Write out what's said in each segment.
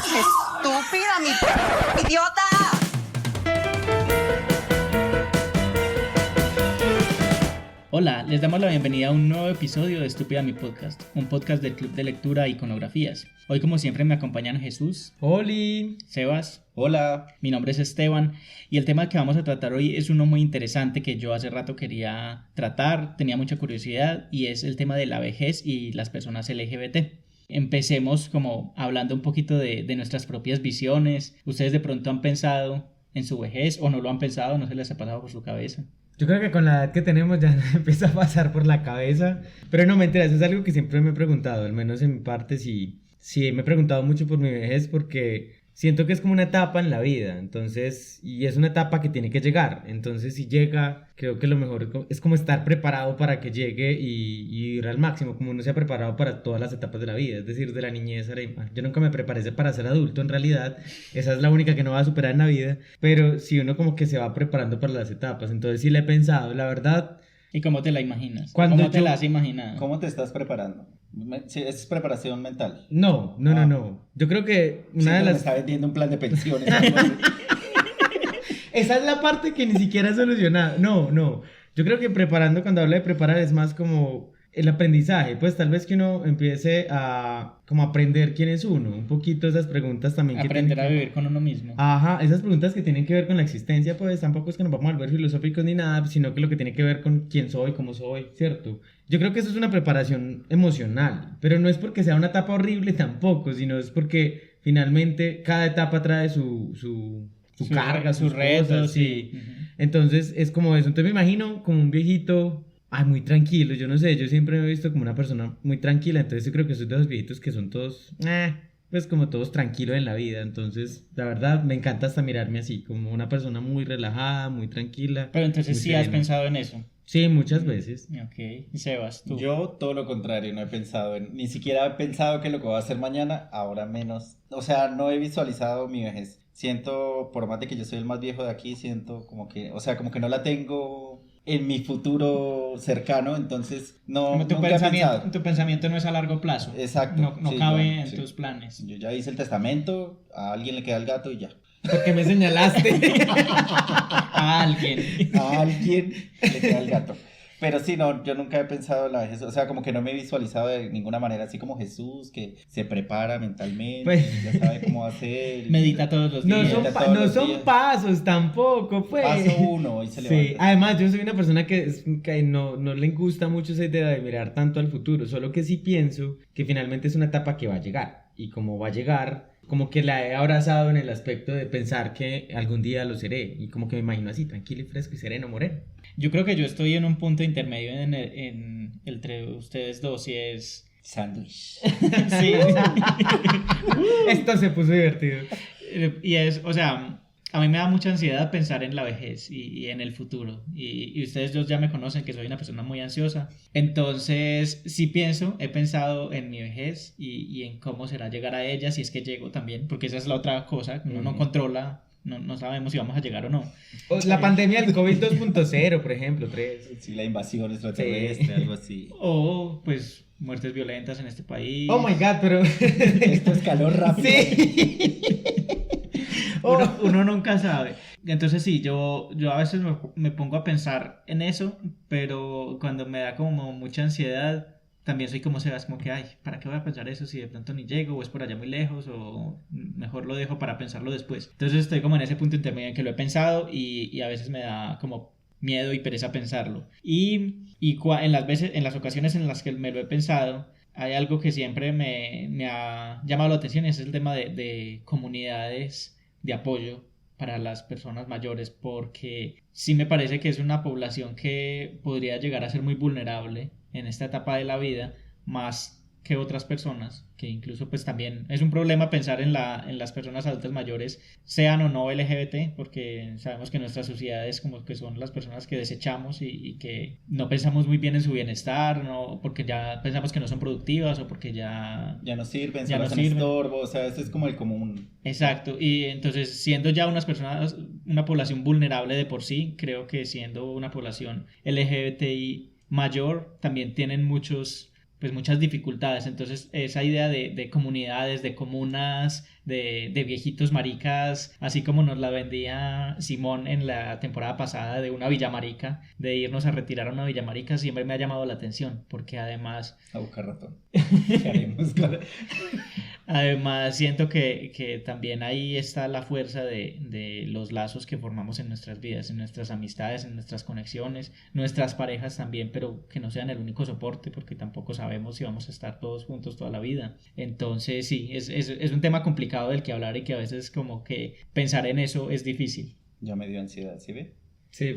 ¡Estúpida, mi idiota! Hola, les damos la bienvenida a un nuevo episodio de Estúpida Mi Podcast, un podcast del Club de Lectura Iconografías. Hoy, como siempre, me acompañan Jesús, Oli, Sebas, hola. Mi nombre es Esteban y el tema que vamos a tratar hoy es uno muy interesante que yo hace rato quería tratar, tenía mucha curiosidad, y es el tema de la vejez y las personas LGBT. Empecemos como hablando un poquito de nuestras propias visiones. ¿Ustedes de pronto han pensado en su vejez o no lo han pensado, no se les ha pasado por su cabeza? yo creo que con la edad que tenemos ya empieza a pasar por la cabeza, pero no, mentira, eso es algo que siempre me he preguntado, al menos en mi parte sí me he preguntado mucho por mi vejez porque siento que es como una etapa en la vida, entonces, y es una etapa que tiene que llegar, entonces si llega, creo que lo mejor es como estar preparado para que llegue y ir al máximo, como uno se ha preparado para todas las etapas de la vida, es decir, de la niñez a la infancia. Yo nunca me preparé para ser adulto, en realidad, esa es la única que no va a superar en la vida, pero sí uno como que se va preparando para las etapas, entonces sí le he pensado, la verdad. ¿Y cómo te la imaginas? Cuando ¿Cómo te yo- la has imaginado? ¿Cómo te estás preparando? Sí, es preparación mental. No. Yo creo que una Siento de que me las... está vendiendo un plan de pensiones. Algo así. Esa es la parte que ni siquiera he solucionado. No. Yo creo que preparando, cuando hablo de preparar, es más como el aprendizaje. Pues tal vez que uno empiece a como aprender quién es uno. Un poquito esas preguntas también que Aprender a tienen que... vivir con uno mismo. Ajá, esas preguntas que tienen que ver con la existencia, pues tampoco es que nos vamos a volver filosóficos ni nada, sino que lo que tiene que ver con quién soy, cómo soy, ¿cierto? Yo creo que eso es una preparación emocional, pero no es porque sea una etapa horrible tampoco, sino es porque finalmente cada etapa trae su carga, sus cosas, retos, sí. Ujú. Entonces es como eso. Entonces me imagino como un viejito, muy tranquilo. Yo no sé, yo siempre me he visto como una persona muy tranquila. Entonces yo creo que soy de esos viejitos que son todos, pues como todos tranquilos en la vida. Entonces, la verdad, me encanta hasta mirarme así, como una persona muy relajada, muy tranquila. Pero entonces muy sí has serena. pensado en eso. Sí, muchas veces. Ok. Y Sebas, tú. Yo todo lo contrario, no he pensado ni siquiera he pensado que lo que voy a hacer mañana, ahora menos. O sea, no he visualizado mi vejez. Siento, por más de que yo soy el más viejo de aquí, siento como que, o sea, como que no la tengo en mi futuro cercano, entonces no, Como nunca he pensado. tu pensamiento no es a largo plazo. Exacto. No sí, cabe yo- en sí. tus planes. Yo ya hice el testamento, a alguien le queda el gato y ya. Porque me señalaste. A alguien. A alguien le queda el gato. Pero sí, no, yo nunca he pensado en la vejez, o sea, como que no me he visualizado de ninguna manera, así como Jesús, que se prepara mentalmente, Pues- ya sabe cómo hacer. Medita todos los No días. son, todos los no son días. pasos tampoco, pues. Paso uno, y se Sí, levanta. además yo soy una persona que no le gusta mucho esa idea de mirar tanto al futuro, solo que sí pienso que finalmente es una etapa que va a llegar, y como va a llegar, como que la he abrazado en el aspecto de pensar que algún día lo seré, y como que me imagino así, tranquilo y fresco y sereno, moreno. Yo creo que yo estoy en un punto intermedio entre ustedes dos, y es... Sándwich. Sí. Esto se puso divertido. Y es, o sea, a mí me da mucha ansiedad pensar en la vejez y en el futuro. Y ustedes dos ya me conocen que soy una persona muy ansiosa. Entonces, sí he pensado en mi vejez y en cómo será llegar a ella, si es que llego también, porque esa es la otra cosa, uno no controla, no sabemos si vamos a llegar o no. La pandemia del COVID 2.0, por ejemplo, 3. Sí, la invasión extraterrestre, Sí. algo así. O, pues, muertes violentas en este país. Oh my god, pero... Esto escaló rápido. Sí. Uno nunca sabe. Entonces sí, yo a veces me pongo a pensar en eso, pero cuando me da como mucha ansiedad, también soy como Sebas, como que, ay, ¿para qué voy a pensar eso si de pronto ni llego o es por allá muy lejos o mejor lo dejo para pensarlo después? Entonces estoy como en ese punto intermedio en que lo he pensado y a veces me da como miedo y pereza pensarlo. En las ocasiones en las que me lo he pensado, hay algo que siempre me ha llamado la atención, y ese es el tema de comunidades de apoyo para las personas mayores, porque sí me parece que es una población que podría llegar a ser muy vulnerable en esta etapa de la vida, más que otras personas, que incluso pues también es un problema pensar en las personas adultas mayores, sean o no LGBT, porque sabemos que nuestras sociedades como que son las personas que desechamos y que no pensamos muy bien en su bienestar, no, porque ya pensamos que no son productivas o porque ya Ya no sirven, Ya solo no hacen sirven. estorbo, o sea, eso es como el común. Exacto, y entonces siendo ya unas personas, una población vulnerable de por sí, creo que siendo una población LGBTI mayor, también tienen muchos pues muchas dificultades. Entonces esa idea de comunidades, de comunas, de viejitos maricas, así como nos la vendía Simón en la temporada pasada de una Villa Marica, de irnos a retirar a una Villa Marica, siempre me ha llamado la atención, porque A buscar ratón. ¿Qué haremos con- además siento que también ahí está la fuerza de los lazos que formamos en nuestras vidas, en nuestras amistades, en nuestras conexiones, nuestras parejas también, pero que no sean el único soporte, porque tampoco sabemos si vamos a estar todos juntos toda la vida. Entonces sí, es un tema complicado del que hablar y que a veces como que pensar en eso es difícil. Ya me dio ansiedad, ¿sí ve? Sí,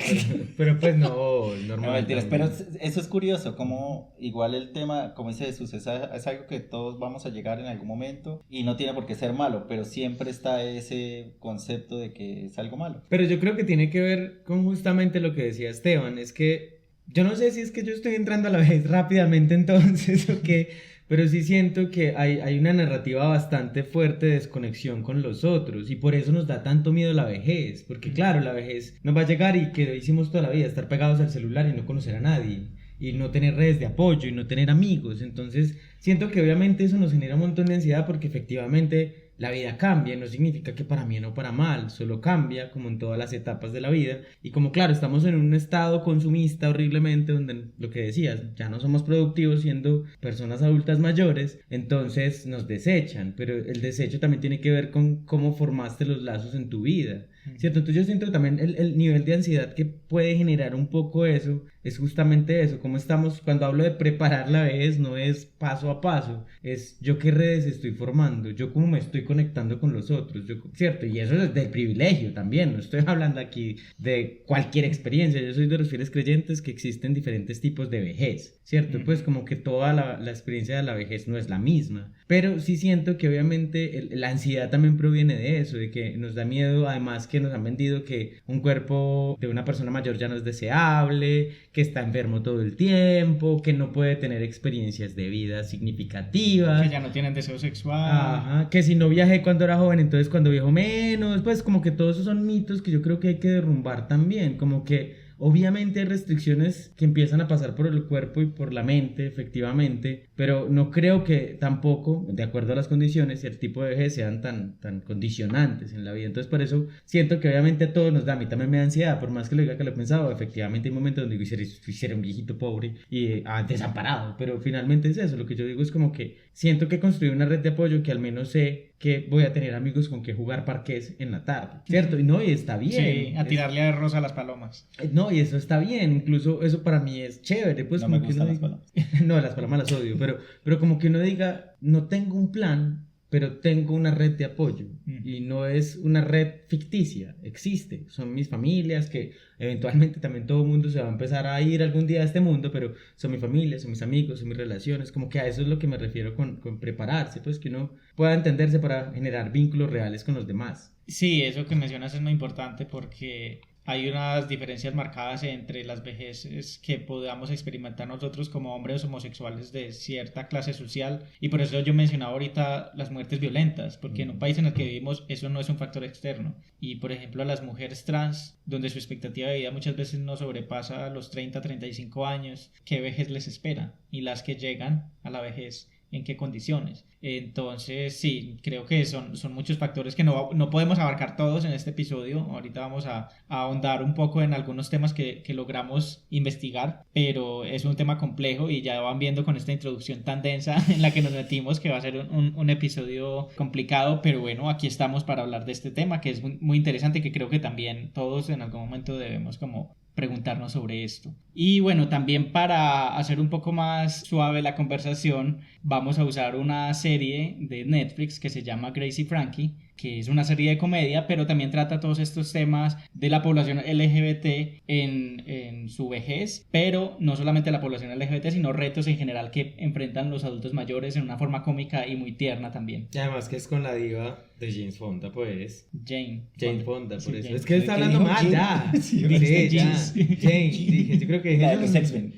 pero pues no, normal. No, mentiras, también. pero eso es curioso, como igual el tema, como dice Jesús, es algo que todos vamos a llegar en algún momento y no tiene por qué ser malo, pero siempre está ese concepto de que es algo malo. Pero yo creo que tiene que ver con justamente lo que decía Esteban, es que yo no sé si es que yo estoy entrando a la vez rápidamente entonces o qué, pero sí siento que hay una narrativa bastante fuerte de desconexión con los otros y por eso nos da tanto miedo la vejez, porque claro, la vejez nos va a llegar y que hicimos toda la vida, estar pegados al celular y no conocer a nadie. Y no tener redes de apoyo y no tener amigos. Entonces, siento que obviamente eso nos genera un montón de ansiedad porque efectivamente la vida cambia, no significa que para bien o para mal, solo cambia como en todas las etapas de la vida y como claro, estamos en un estado consumista horriblemente donde lo que decías, ya no somos productivos siendo personas adultas mayores, entonces nos desechan, pero el desecho también tiene que ver con cómo formaste los lazos en tu vida, ¿cierto? Entonces yo siento que también el nivel de ansiedad que puede generar un poco eso es justamente eso, como estamos, cuando hablo de preparar la vejez no es paso a paso, es yo qué redes estoy formando, yo cómo me estoy conectando con los otros, yo, ¿cierto? Y eso es del privilegio también, no estoy hablando aquí de cualquier experiencia, yo soy de los fieles creyentes que existen diferentes tipos de vejez, ¿cierto? Pues como que toda la experiencia de la vejez no es la misma, pero sí siento que obviamente la ansiedad también proviene de eso, de que nos da miedo, además que nos han vendido que un cuerpo de una persona mayor ya no es deseable, que está enfermo todo el tiempo, que no puede tener experiencias de vida significativas. Que ya no tienen deseo sexual. Ajá, que si no viajé cuando era joven, entonces cuando viejo menos, pues como que todos esos son mitos que yo creo que hay que derrumbar también, como que obviamente hay restricciones que empiezan a pasar por el cuerpo y por la mente, efectivamente, pero no creo que tampoco, de acuerdo a las condiciones y el tipo de vejez, sean tan condicionantes en la vida. Entonces, por eso siento que obviamente a todos nos da, a mí también me da ansiedad, por más que lo diga que lo he pensado, efectivamente hay momentos donde quisiera un viejito pobre y desamparado, pero finalmente es eso, lo que yo digo es como que siento que construí una red de apoyo que al menos sé que voy a tener amigos con que jugar parqués en la tarde, ¿cierto? Y no, y está bien. Sí, a tirarle a rosa a las palomas. No, y eso está bien, incluso eso para mí es chévere, pues No como me que uno gustan las diga- palomas. No, las palomas las odio, pero como que uno diga, no tengo un plan, pero tengo una red de apoyo y no es una red ficticia, existe, son mis familias que eventualmente también todo el mundo se va a empezar a ir algún día a este mundo, pero son mi familia, son mis amigos, son mis relaciones, como que a eso es lo que me refiero con prepararse, pues que uno pueda entenderse para generar vínculos reales con los demás. Sí, eso que mencionas es muy importante porque hay unas diferencias marcadas entre las vejeces que podamos experimentar nosotros como hombres homosexuales de cierta clase social y por eso yo mencionaba ahorita las muertes violentas, porque en un país en el que vivimos eso no es un factor externo y por ejemplo a las mujeres trans, donde su expectativa de vida muchas veces no sobrepasa los 30-35 años, ¿qué vejez les espera? Y las que llegan a la vejez, ¿en qué condiciones? Entonces, sí, creo que son muchos factores que no podemos abarcar todos en este episodio. Ahorita vamos a ahondar un poco en algunos temas que logramos investigar, pero es un tema complejo y ya van viendo con esta introducción tan densa en la que nos metimos que va a ser un episodio complicado, pero bueno, aquí estamos para hablar de este tema que es muy interesante y que creo que también todos en algún momento debemos como preguntarnos sobre esto. Y bueno, también para hacer un poco más suave la conversación, vamos a usar una serie de Netflix que se llama Grace y Frankie, que es una serie de comedia, pero también trata todos estos temas de la población LGBT en su vejez, pero no solamente la población LGBT, sino retos en general que enfrentan los adultos mayores en una forma cómica y muy tierna también. Y además que es con la diva de James Fonda, pues. Jane Fonda, por Sí, eso. Jane. Es que está ¿Qué hablando dijo? mal, Jane. ya. Sí, Sí, ya. James. Jane, dije, yo creo que dije La de yo. los X-Men.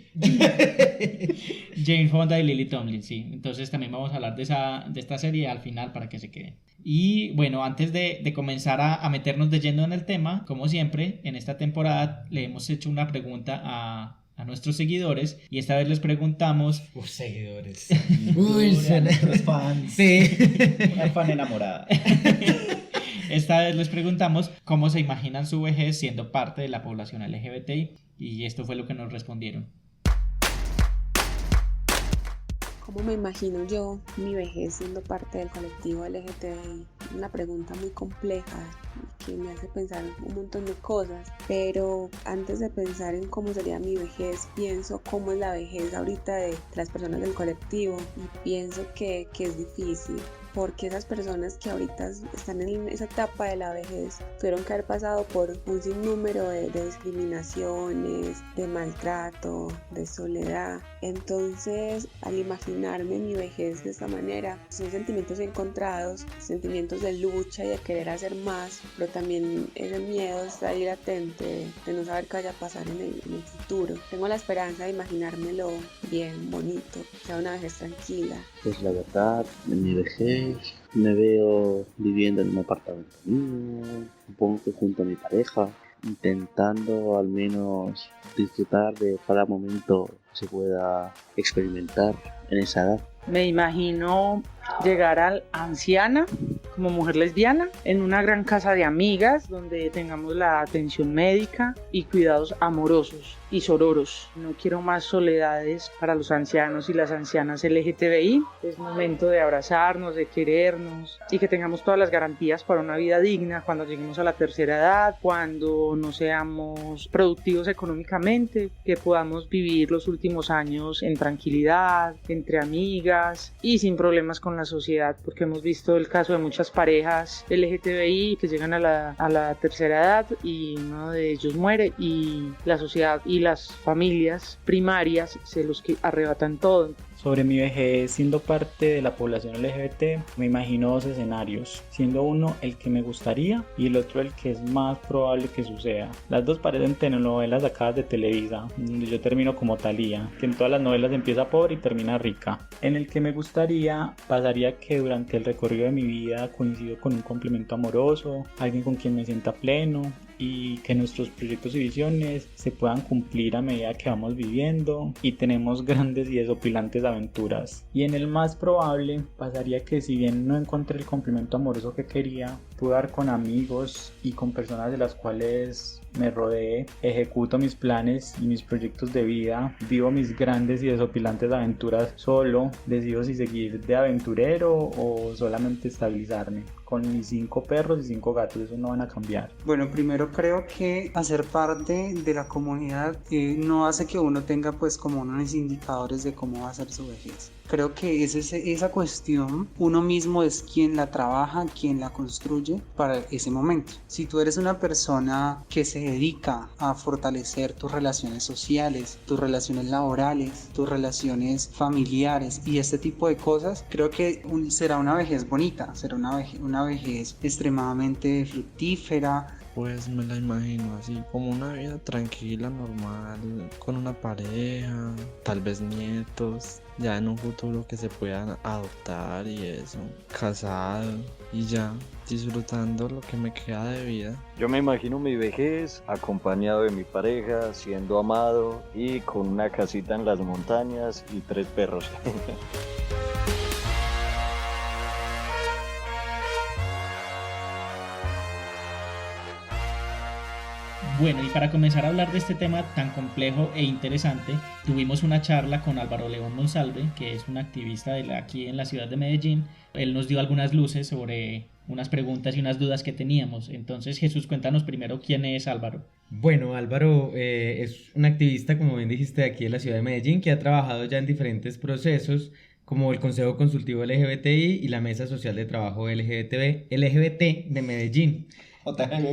Jane Fonda y Lily Tomlin, sí. Entonces también vamos a hablar de esta serie al final para que se queden. Y bueno, antes de comenzar a meternos de lleno en el tema, como siempre, en esta temporada le hemos hecho una pregunta a a nuestros seguidores y esta vez les preguntamos... Seguidores. Uy, suena- nuestros fans. Sí. Una fan enamorada. Esta vez les preguntamos cómo se imaginan su vejez siendo parte de la población LGBTI y esto fue lo que nos respondieron. ¿Cómo me imagino yo mi vejez siendo parte del colectivo LGTBI? Una pregunta muy compleja que me hace pensar un montón de cosas, pero antes de pensar en cómo sería mi vejez, pienso cómo es la vejez ahorita de las personas del colectivo y pienso que es difícil. Porque esas personas que ahorita están en esa etapa de la vejez tuvieron que haber pasado por un sinnúmero de discriminaciones, de maltrato, de soledad. Entonces, al imaginarme mi vejez de esta manera, son sentimientos encontrados, sentimientos de lucha y de querer hacer más, pero también ese miedo está ahí latente de no saber qué vaya a pasar en el futuro. Tengo la esperanza de imaginármelo bien, bonito, que sea una vejez tranquila. Pues la verdad, en mi vejez me veo viviendo en un apartamento mío, supongo que junto a mi pareja, intentando al menos disfrutar de cada momento que se pueda experimentar en esa edad. Me imagino llegar a anciana como mujer lesbiana en una gran casa de amigas donde tengamos la atención médica y cuidados amorosos y sororos. No quiero más soledades para los ancianos y las ancianas LGTBI. Es momento de abrazarnos, de querernos y que tengamos todas las garantías para una vida digna cuando lleguemos a la tercera edad, cuando no seamos productivos económicamente, que podamos vivir los últimos años en tranquilidad, entre amigas y sin problemas con la sociedad, porque hemos visto el caso de muchas parejas LGTBI que llegan a la tercera edad y uno de ellos muere y la sociedad y las familias primarias se los que arrebatan todo. Sobre mi vejez siendo parte de la población LGBT, me imagino dos escenarios, siendo uno el que me gustaría y el otro el que es más probable que suceda. Las dos parecen telenovelas sacadas de Televisa, donde yo termino como Thalía, que en todas las novelas empieza pobre y termina rica. En el que me gustaría, pasaría que durante el recorrido de mi vida coincido con un complemento amoroso, alguien con quien me sienta pleno, y que nuestros proyectos y visiones se puedan cumplir a medida que vamos viviendo y tenemos grandes y desopilantes aventuras. Y en el más probable pasaría que si bien no encontré el complemento amoroso que quería, pude dar con amigos y con personas de las cuales me rodeé, ejecuto mis planes y mis proyectos de vida, vivo mis grandes y desopilantes aventuras solo, decido si seguir de aventurero o solamente estabilizarme. Con mis 5 perros y 5 gatos, eso no van a cambiar. Bueno, primero creo que hacer parte de la comunidad no hace que uno tenga pues como unos indicadores de cómo va a ser su vejez. Creo que esa cuestión, uno mismo es quien la trabaja, quien la construye para ese momento. Si tú eres una persona que se dedica a fortalecer tus relaciones sociales, tus relaciones laborales, tus relaciones familiares y este tipo de cosas, creo que será una vejez bonita, será una vejez extremadamente fructífera. Pues me la imagino así, como una vida tranquila, normal, con una pareja, tal vez nietos, ya en un futuro que se puedan adoptar y eso, casado y ya, disfrutando lo que me queda de vida. Yo me imagino mi vejez acompañado de mi pareja, siendo amado y con una casita en las montañas y 3 perros. Bueno, y para comenzar a hablar de este tema tan complejo e interesante, tuvimos una charla con Álvaro León Monsalve, que es un activista aquí en la ciudad de Medellín. Él nos dio algunas luces sobre unas preguntas y unas dudas que teníamos. Entonces, Jesús, cuéntanos primero quién es Álvaro. Bueno, Álvaro es un activista, como bien dijiste, de aquí en la ciudad de Medellín, que ha trabajado ya en diferentes procesos, como el Consejo Consultivo LGBTI y la Mesa Social de Trabajo LGBT de Medellín.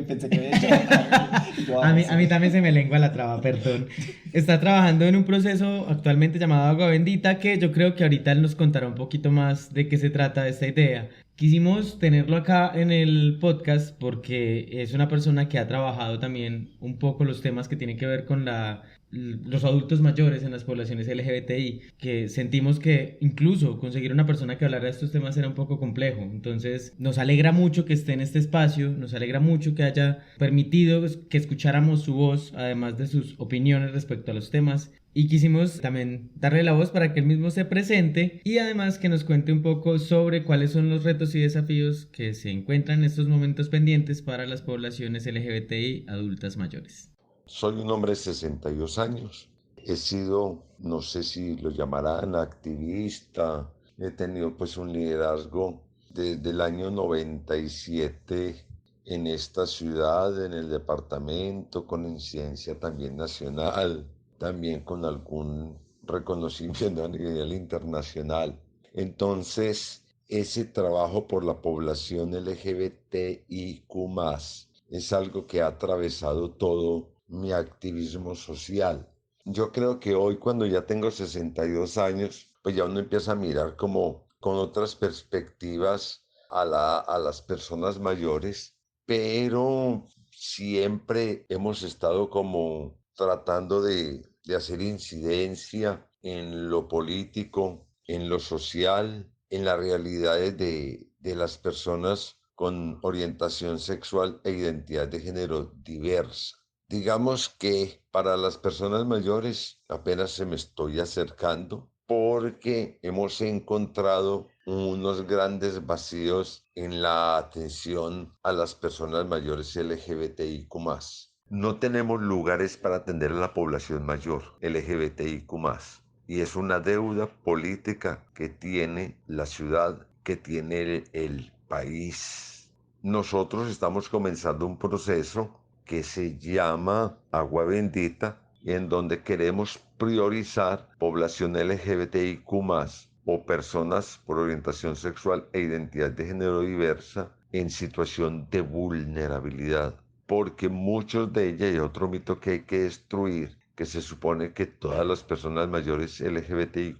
Pensé que había hecho. A mí también se me lengua la traba, perdón. Está trabajando en un proceso actualmente llamado Agua Bendita, que yo creo que ahorita él nos contará un poquito más de qué se trata esta idea. Quisimos tenerlo acá en el podcast porque es una persona que ha trabajado también un poco los temas que tienen que ver con la los adultos mayores en las poblaciones LGBTI, que sentimos que incluso conseguir una persona que hablara de estos temas era un poco complejo. Entonces nos alegra mucho que esté en este espacio, nos alegra mucho que haya permitido que escucháramos su voz, además de sus opiniones respecto a los temas. Y quisimos también darle la voz para que él mismo se presente y además que nos cuente un poco sobre cuáles son los retos y desafíos que se encuentran en estos momentos pendientes para las poblaciones LGBTI adultas mayores. Soy un hombre de 62 años. He sido, no sé si lo llamarán activista, he tenido pues un liderazgo desde el año 97 en esta ciudad, en el departamento, con incidencia también nacional, también con algún reconocimiento a nivel internacional. Entonces, ese trabajo por la población LGBTIQ+, es algo que ha atravesado todo mi activismo social. Yo creo que hoy, cuando ya tengo 62 años, pues ya uno empieza a mirar como con otras perspectivas a las personas mayores, pero siempre hemos estado como tratando de hacer incidencia en lo político, en lo social, en las realidades de las personas con orientación sexual e identidad de género diversa. Digamos que para las personas mayores apenas se me estoy acercando porque hemos encontrado unos grandes vacíos en la atención a las personas mayores LGBTIQ+. No tenemos lugares para atender a la población mayor LGBTIQ+. Y es una deuda política que tiene la ciudad, que tiene el país. Nosotros estamos comenzando un proceso que se llama Agua Bendita, en donde queremos priorizar población LGBTIQ+, o personas por orientación sexual e identidad de género diversa en situación de vulnerabilidad. Porque muchos de ellas, y otro mito que hay que destruir, que se supone que todas las personas mayores LGBTIQ+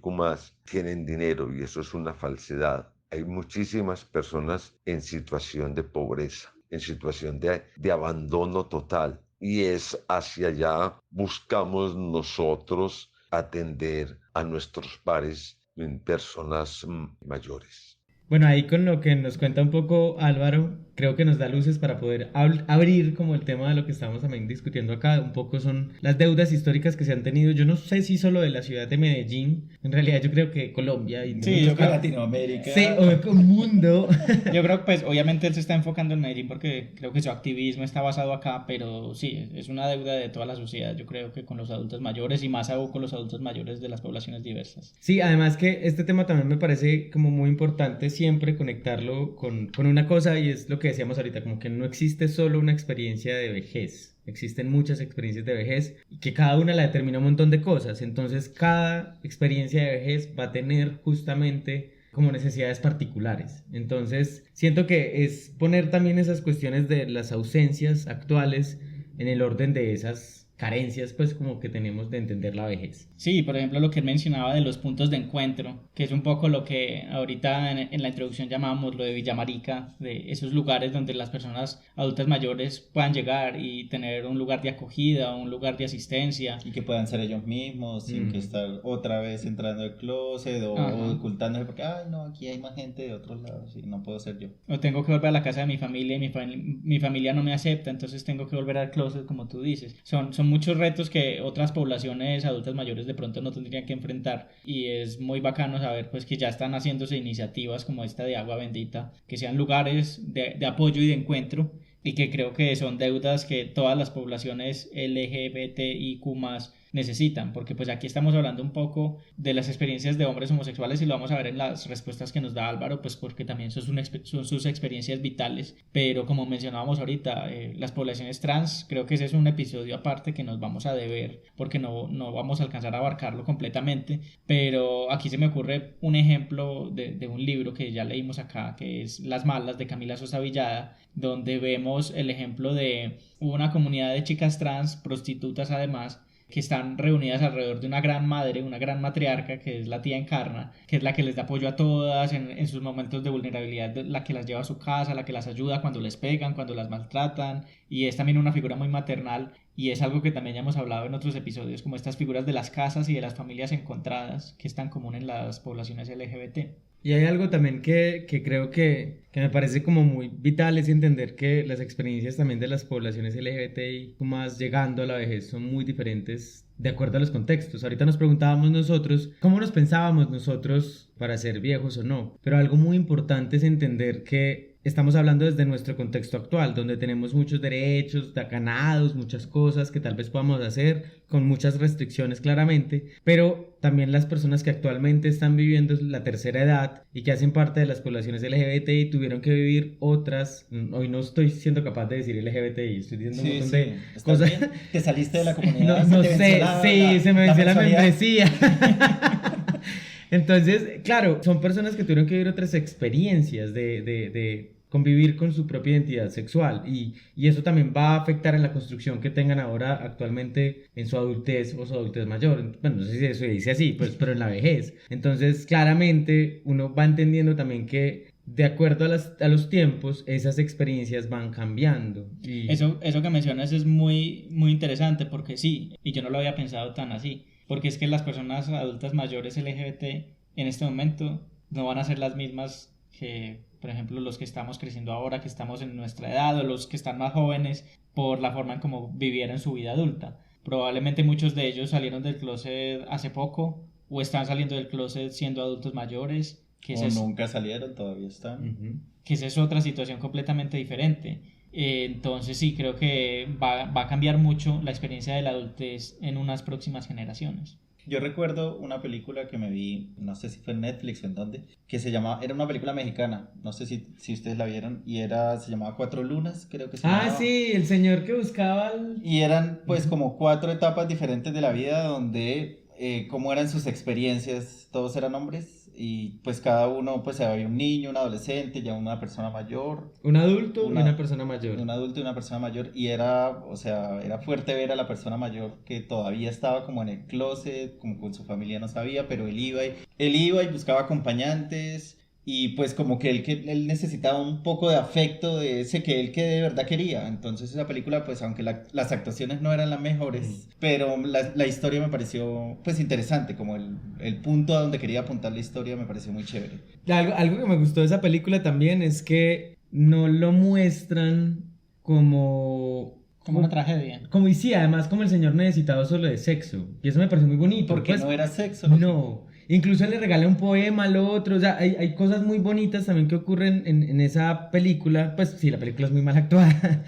tienen dinero, y eso es una falsedad. Hay muchísimas personas en situación de pobreza, en situación de abandono total, y es hacia allá buscamos nosotros atender a nuestros pares en personas mayores. Bueno, ahí con lo que nos cuenta un poco Álvaro, creo que nos da luces para poder abrir como el tema de lo que estamos también discutiendo acá. Un poco son las deudas históricas que se han tenido. Yo no sé si solo de la ciudad de Medellín, en realidad yo creo que Colombia y sí, yo creo Latinoamérica. Sí, o el mundo. Yo creo que pues obviamente él se está enfocando en Medellín porque creo que su activismo está basado acá, pero sí, es una deuda de toda la sociedad, yo creo que con los adultos mayores y más aún con los adultos mayores de las poblaciones diversas. Sí, además que este tema también me parece como muy importante siempre conectarlo con una cosa, y es lo que decíamos ahorita, como que no existe solo una experiencia de vejez. Existen muchas experiencias de vejez y que cada una la determina un montón de cosas. Entonces cada experiencia de vejez va a tener justamente como necesidades particulares. Entonces siento que es poner también esas cuestiones de las ausencias actuales en el orden de esas carencias pues como que tenemos de entender la vejez. Sí, por ejemplo lo que él mencionaba de los puntos de encuentro, que es un poco lo que ahorita en la introducción llamábamos lo de Villamarica, de esos lugares donde las personas adultas mayores puedan llegar y tener un lugar de acogida, un lugar de asistencia. Y que puedan ser ellos mismos sin que estar otra vez entrando al closet o ocultándose porque, ay no, aquí hay más gente de otros lados y no puedo ser yo. O tengo que volver a la casa de mi familia y mi familia no me acepta, entonces tengo que volver al closet como tú dices. Son muchos retos que otras poblaciones adultas mayores de pronto no tendrían que enfrentar, y es muy bacano saber pues que ya están haciéndose iniciativas como esta de Agua Bendita, que sean lugares de apoyo y de encuentro, y que creo que son deudas que todas las poblaciones LGBTIQ+ necesitan, porque pues aquí estamos hablando un poco de las experiencias de hombres homosexuales y lo vamos a ver en las respuestas que nos da Álvaro, pues porque también son sus experiencias vitales, pero como mencionábamos ahorita, las poblaciones trans, creo que ese es un episodio aparte que nos vamos a deber porque no vamos a alcanzar a abarcarlo completamente, pero aquí se me ocurre un ejemplo de un libro que ya leímos acá, que es Las Malas, de Camila Sosa Villada, donde vemos el ejemplo de una comunidad de chicas trans, prostitutas además, que están reunidas alrededor de una gran madre, una gran matriarca, que es la tía Encarna, que es la que les da apoyo a todas en sus momentos de vulnerabilidad, la que las lleva a su casa, la que las ayuda cuando les pegan, cuando las maltratan, y es también una figura muy maternal, y es algo que también ya hemos hablado en otros episodios, como estas figuras de las casas y de las familias encontradas, que es tan común en las poblaciones LGBT. Y hay algo también que creo que me parece como muy vital, es entender que las experiencias también de las poblaciones LGBTI más llegando a la vejez son muy diferentes de acuerdo a los contextos. Ahorita nos preguntábamos nosotros cómo nos pensábamos nosotros para ser viejos o no, pero algo muy importante es entender que estamos hablando desde nuestro contexto actual, donde tenemos muchos derechos ganados, muchas cosas que tal vez podamos hacer, con muchas restricciones claramente, pero también las personas que actualmente están viviendo la tercera edad y que hacen parte de las poblaciones LGBTI tuvieron que vivir otras, hoy no estoy siendo capaz de decir LGBTI, estoy diciendo un montón de cosas. Bien? ¿Te saliste de la comunidad? No sé, sí, se me venció la membresía. Entonces, claro, son personas que tuvieron que vivir otras experiencias de convivir con su propia identidad sexual y eso también va a afectar en la construcción que tengan ahora actualmente en su adultez o su adultez mayor. Bueno, no sé si eso se dice así, pues, pero en la vejez. Entonces, claramente, uno va entendiendo también que de acuerdo a los tiempos, esas experiencias van cambiando. Y... Eso que mencionas es muy, muy interesante porque sí, y yo no lo había pensado tan así, porque es que las personas adultas mayores LGBT en este momento no van a ser las mismas que, por ejemplo, los que estamos creciendo ahora, que estamos en nuestra edad, o los que están más jóvenes por la forma en cómo vivieron su vida adulta. Probablemente muchos de ellos salieron del closet hace poco o están saliendo del closet siendo adultos mayores. Nunca salieron, todavía están. Que esa es otra situación completamente diferente. Entonces sí, creo que va a cambiar mucho la experiencia de la adultez en unas próximas generaciones. Yo recuerdo una película que me vi, no sé si fue en Netflix o en dónde, que se llamaba, era una película mexicana, no sé si ustedes la vieron, y se llamaba Cuatro Lunas, creo que se llamaba. Sí, el señor que buscaba Y eran pues como 4 etapas diferentes de la vida donde, cómo eran sus experiencias, todos eran hombres, y pues cada uno, pues había un niño, un adolescente, ya una persona mayor. Un adulto y una persona mayor. Un adulto y una persona mayor, y era fuerte ver a la persona mayor que todavía estaba como en el closet, como con su familia no sabía, pero él iba y buscaba acompañantes, y pues como que él necesitaba un poco de afecto de ese que él que de verdad quería. Entonces esa película, pues aunque las actuaciones no eran las mejores, pero la historia me pareció pues interesante, como el punto a donde quería apuntar la historia me pareció muy chévere. Algo que me gustó de esa película también es que no lo muestran como una tragedia. Como y sí, además como el señor necesitado solo de sexo, y eso me pareció muy bonito. Porque pues, no era sexo. No. Incluso le regala un poema al otro, o sea, hay cosas muy bonitas también que ocurren en esa película. Pues sí, la película es muy mal actuada,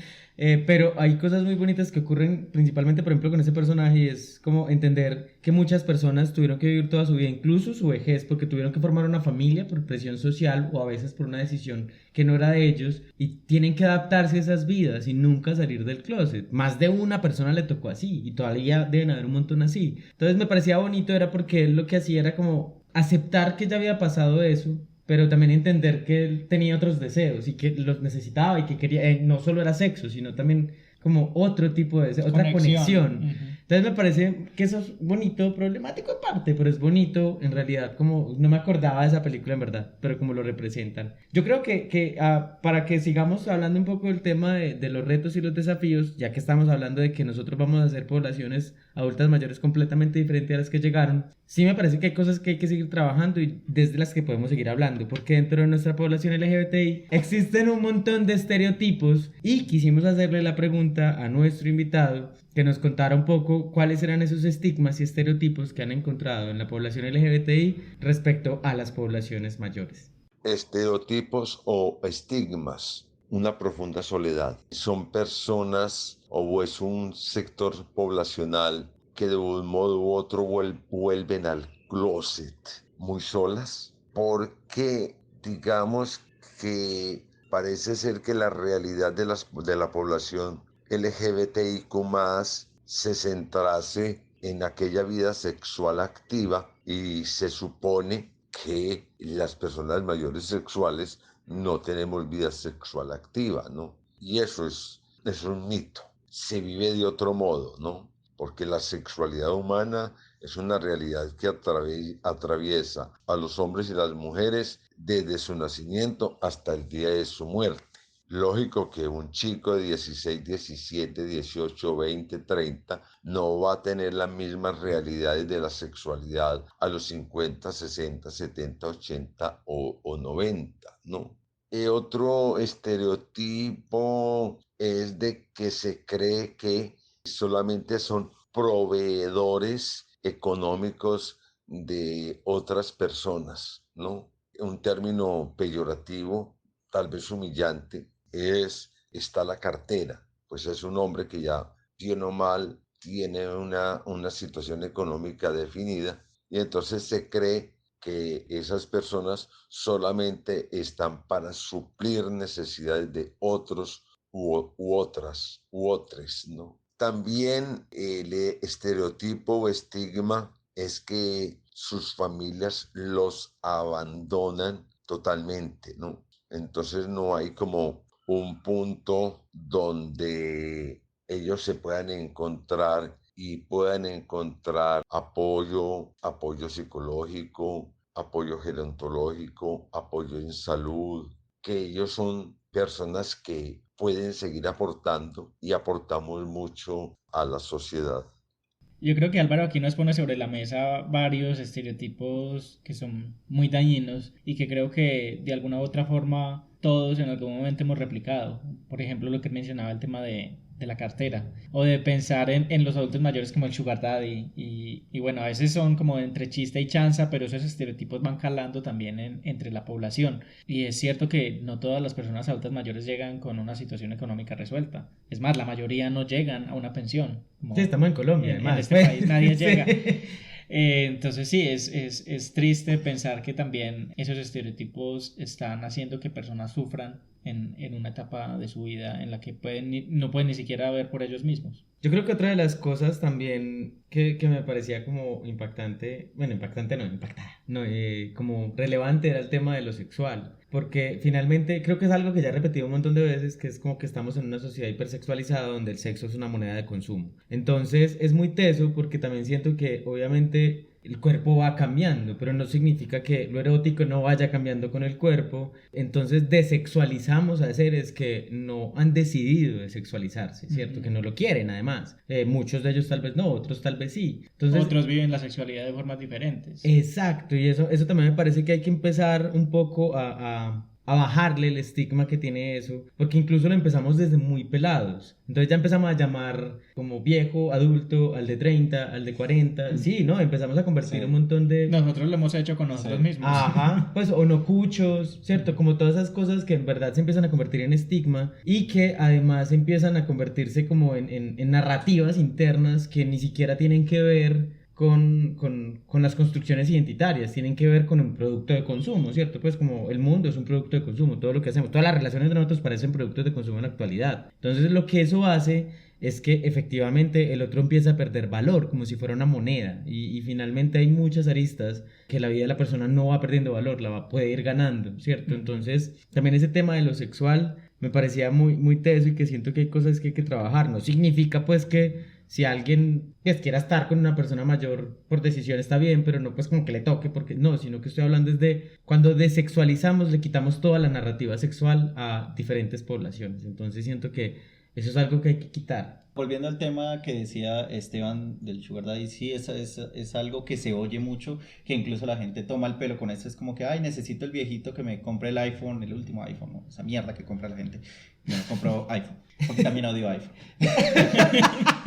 pero hay cosas muy bonitas que ocurren principalmente, por ejemplo, con ese personaje, y es como entender que muchas personas tuvieron que vivir toda su vida, incluso su vejez, porque tuvieron que formar una familia por presión social o a veces por una decisión que no era de ellos, y tienen que adaptarse a esas vidas y nunca salir del closet. Más de una persona le tocó así y todavía deben haber un montón así. Entonces me parecía bonito, era porque él lo que hacía era como aceptar que ya había pasado eso, pero también entender que él tenía otros deseos y que los necesitaba y que quería, no solo era sexo, sino también como otro tipo de deseo, otra conexión. Uh-huh. Entonces me parece que eso es bonito, problemático en parte, pero es bonito en realidad, como no me acordaba de esa película en verdad, pero como lo representan. Yo creo que para que sigamos hablando un poco del tema de los retos y los desafíos, ya que estamos hablando de que nosotros vamos a hacer poblaciones adultas mayores completamente diferentes a las que llegaron, sí me parece que hay cosas que hay que seguir trabajando y desde las que podemos seguir hablando, porque dentro de nuestra población LGBTI existen un montón de estereotipos y quisimos hacerle la pregunta a nuestro invitado que nos contara un poco cuáles eran esos estigmas y estereotipos que han encontrado en la población LGBTI respecto a las poblaciones mayores. Estereotipos o estigmas. Una profunda soledad. Son personas o es un sector poblacional que de un modo u otro vuelven al closet muy solas, porque digamos que parece ser que la realidad de la población LGBTIQ+ se centrase en aquella vida sexual activa, y se supone que las personas mayores sexuales no tenemos vida sexual activa, ¿no? Y eso es un mito. Se vive de otro modo, ¿no? porque la sexualidad humana es una realidad que atraviesa a los hombres y las mujeres desde su nacimiento hasta el día de su muerte. Lógico que un chico de 16, 17, 18, 20, 30 no va a tener las mismas realidades de la sexualidad a los 50, 60, 70, 80 o 90, ¿no? Otro estereotipo es de que se cree que solamente son proveedores económicos de otras personas, ¿no? Un término peyorativo, tal vez humillante, está la cartera. Pues es un hombre que ya, bien o mal, tiene una situación económica definida y entonces se cree que esas personas solamente están para suplir necesidades de otros u otras, ¿no? También el estereotipo o estigma es que sus familias los abandonan totalmente, ¿no? Entonces no hay como un punto donde ellos se puedan encontrar y puedan encontrar apoyo psicológico, apoyo gerontológico, apoyo en salud, que ellos son personas que pueden seguir aportando y aportamos mucho a la sociedad. Yo creo que Álvaro aquí nos pone sobre la mesa varios estereotipos que son muy dañinos y que creo que de alguna u otra forma todos en algún momento hemos replicado. Por ejemplo, lo que mencionaba el tema de la cartera o de pensar en los adultos mayores como el sugar daddy y bueno, a veces son como entre chiste y chanza, pero esos estereotipos van calando también entre la población y es cierto que no todas las personas adultas mayores llegan con una situación económica resuelta. Es más, la mayoría no llegan a una pensión. Sí, estamos en Colombia, además. En este país nadie Sí. llega. Entonces sí, es triste pensar que también esos estereotipos están haciendo que personas sufran en una etapa de su vida en la que no pueden ni siquiera ver por ellos mismos. Yo creo que otra de las cosas también que me parecía como impactante, bueno, impactante no, impactada, no, como relevante era el tema de lo sexual, porque finalmente creo que es algo que ya he repetido un montón de veces, que es como que estamos en una sociedad hipersexualizada donde el sexo es una moneda de consumo. Entonces es muy teso porque también siento que obviamente el cuerpo va cambiando, pero no significa que lo erótico no vaya cambiando con el cuerpo. Entonces desexualizamos a seres que no han decidido desexualizarse, ¿cierto? Que no lo quieren además. Muchos de ellos tal vez no, otros tal vez sí. Entonces, otros viven la sexualidad de formas diferentes. Exacto, y eso también me parece que hay que empezar un poco a bajarle el estigma que tiene eso, porque incluso lo empezamos desde muy pelados. Entonces ya empezamos a llamar como viejo, adulto, al de 30, al de 40. Sí, ¿no? Empezamos a convertir un montón de... Nosotros lo hemos hecho con nosotros mismos. Ajá, pues o no cuchos, ¿cierto? Como todas esas cosas que en verdad se empiezan a convertir en estigma y que además empiezan a convertirse como en narrativas internas que ni siquiera tienen que ver con las construcciones identitarias, tienen que ver con un producto de consumo, ¿cierto? Pues como el mundo es un producto de consumo, todo lo que hacemos, todas las relaciones entre nosotros parecen productos de consumo en la actualidad. Entonces lo que eso hace es que efectivamente el otro empieza a perder valor, como si fuera una moneda, y finalmente hay muchas aristas que la vida de la persona no va perdiendo valor, puede ir ganando, ¿cierto? Entonces también ese tema de lo sexual me parecía muy, muy teso y que siento que hay cosas que hay que trabajar. No significa pues que si alguien pues, quiera estar con una persona mayor por decisión está bien, pero no pues como que le toque, porque no, sino que estoy hablando desde cuando desexualizamos, le quitamos toda la narrativa sexual a diferentes poblaciones. Entonces siento que eso es algo que hay que quitar. Volviendo al tema que decía Esteban del Sugar Daddy, sí, es algo que se oye mucho, que incluso la gente toma el pelo con eso, es como que, ay, necesito el viejito que me compre el iPhone, el último iPhone, ¿no? Esa mierda que compra la gente. Yo no compro iPhone, porque también odio iPhone.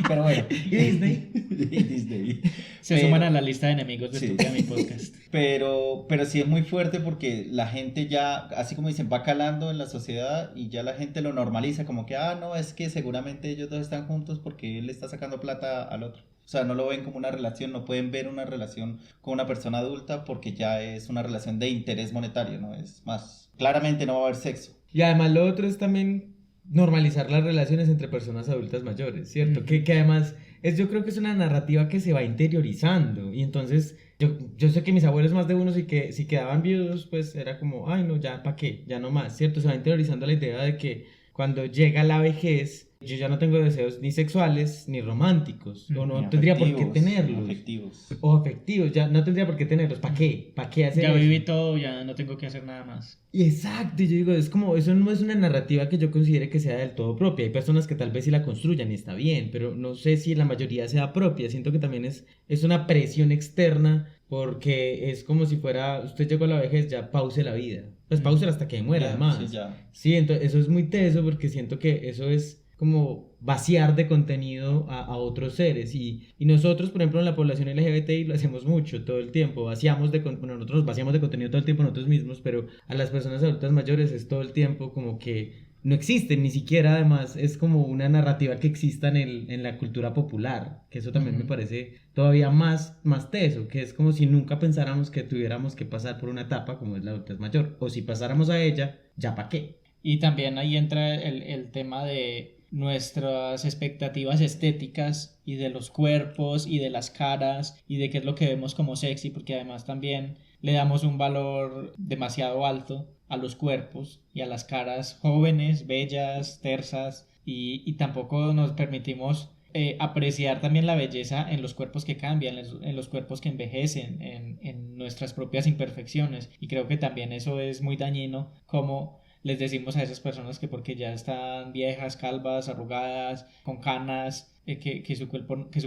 Pero bueno. ¿Y Disney? Y Disney. Se suman a la lista de enemigos de Sí. mi podcast. Pero sí es muy fuerte porque la gente ya, así como dicen, va calando en la sociedad y ya la gente lo normaliza como que, no, es que seguramente ellos dos están juntos porque él está sacando plata al otro. O sea, no lo ven como una relación, no pueden ver una relación con una persona adulta porque ya es una relación de interés monetario, ¿no? Es más, claramente no va a haber sexo. Y además lo otro es también normalizar las relaciones entre personas adultas mayores, ¿cierto? Que además yo creo que es una narrativa que se va interiorizando y entonces yo sé que mis abuelos más de uno si quedaban viudos pues era como, ay no, ya, ¿para qué? Ya no más, ¿cierto? Se va interiorizando la idea de que cuando llega la vejez yo ya no tengo deseos ni sexuales ni románticos, o no Ni tendría por qué afectivos, tenerlos. afectivos. O afectivos, ya no tendría por qué tenerlos. ¿Para qué? ¿Para qué hacer Ya eso? viví todo, ya no tengo que hacer nada más. Y exacto, y yo digo, es como, eso no es una narrativa que yo considere que sea del todo propia. Hay personas que tal vez sí la construyan y está bien, pero no sé si la mayoría sea propia. Siento que también es una presión externa porque es como si fuera, usted llegó a la vejez, ya pause la vida. Pues pause hasta que muera, Ya, además. sí, ya. Sí, entonces eso es muy teso porque siento que eso es como vaciar de contenido a otros seres y nosotros, por ejemplo, en la población LGBTI lo hacemos mucho, todo el tiempo, bueno, nosotros nos vaciamos de contenido todo el tiempo nosotros mismos, pero a las personas adultas mayores es todo el tiempo como que no existen, ni siquiera además es como una narrativa que exista en la cultura popular, que eso también me parece todavía más teso, que es como si nunca pensáramos que tuviéramos que pasar por una etapa como es la adultez mayor, o si pasáramos a ella, ¿ya para qué? Y también ahí entra el tema de nuestras expectativas estéticas y de los cuerpos y de las caras y de qué es lo que vemos como sexy, porque además también le damos un valor demasiado alto a los cuerpos y a las caras jóvenes, bellas, tersas y tampoco nos permitimos apreciar también la belleza en los cuerpos que cambian, en los cuerpos que envejecen, en nuestras propias imperfecciones y creo que también eso es muy dañino como les decimos a esas personas que porque ya están viejas, calvas, arrugadas, con canas, que su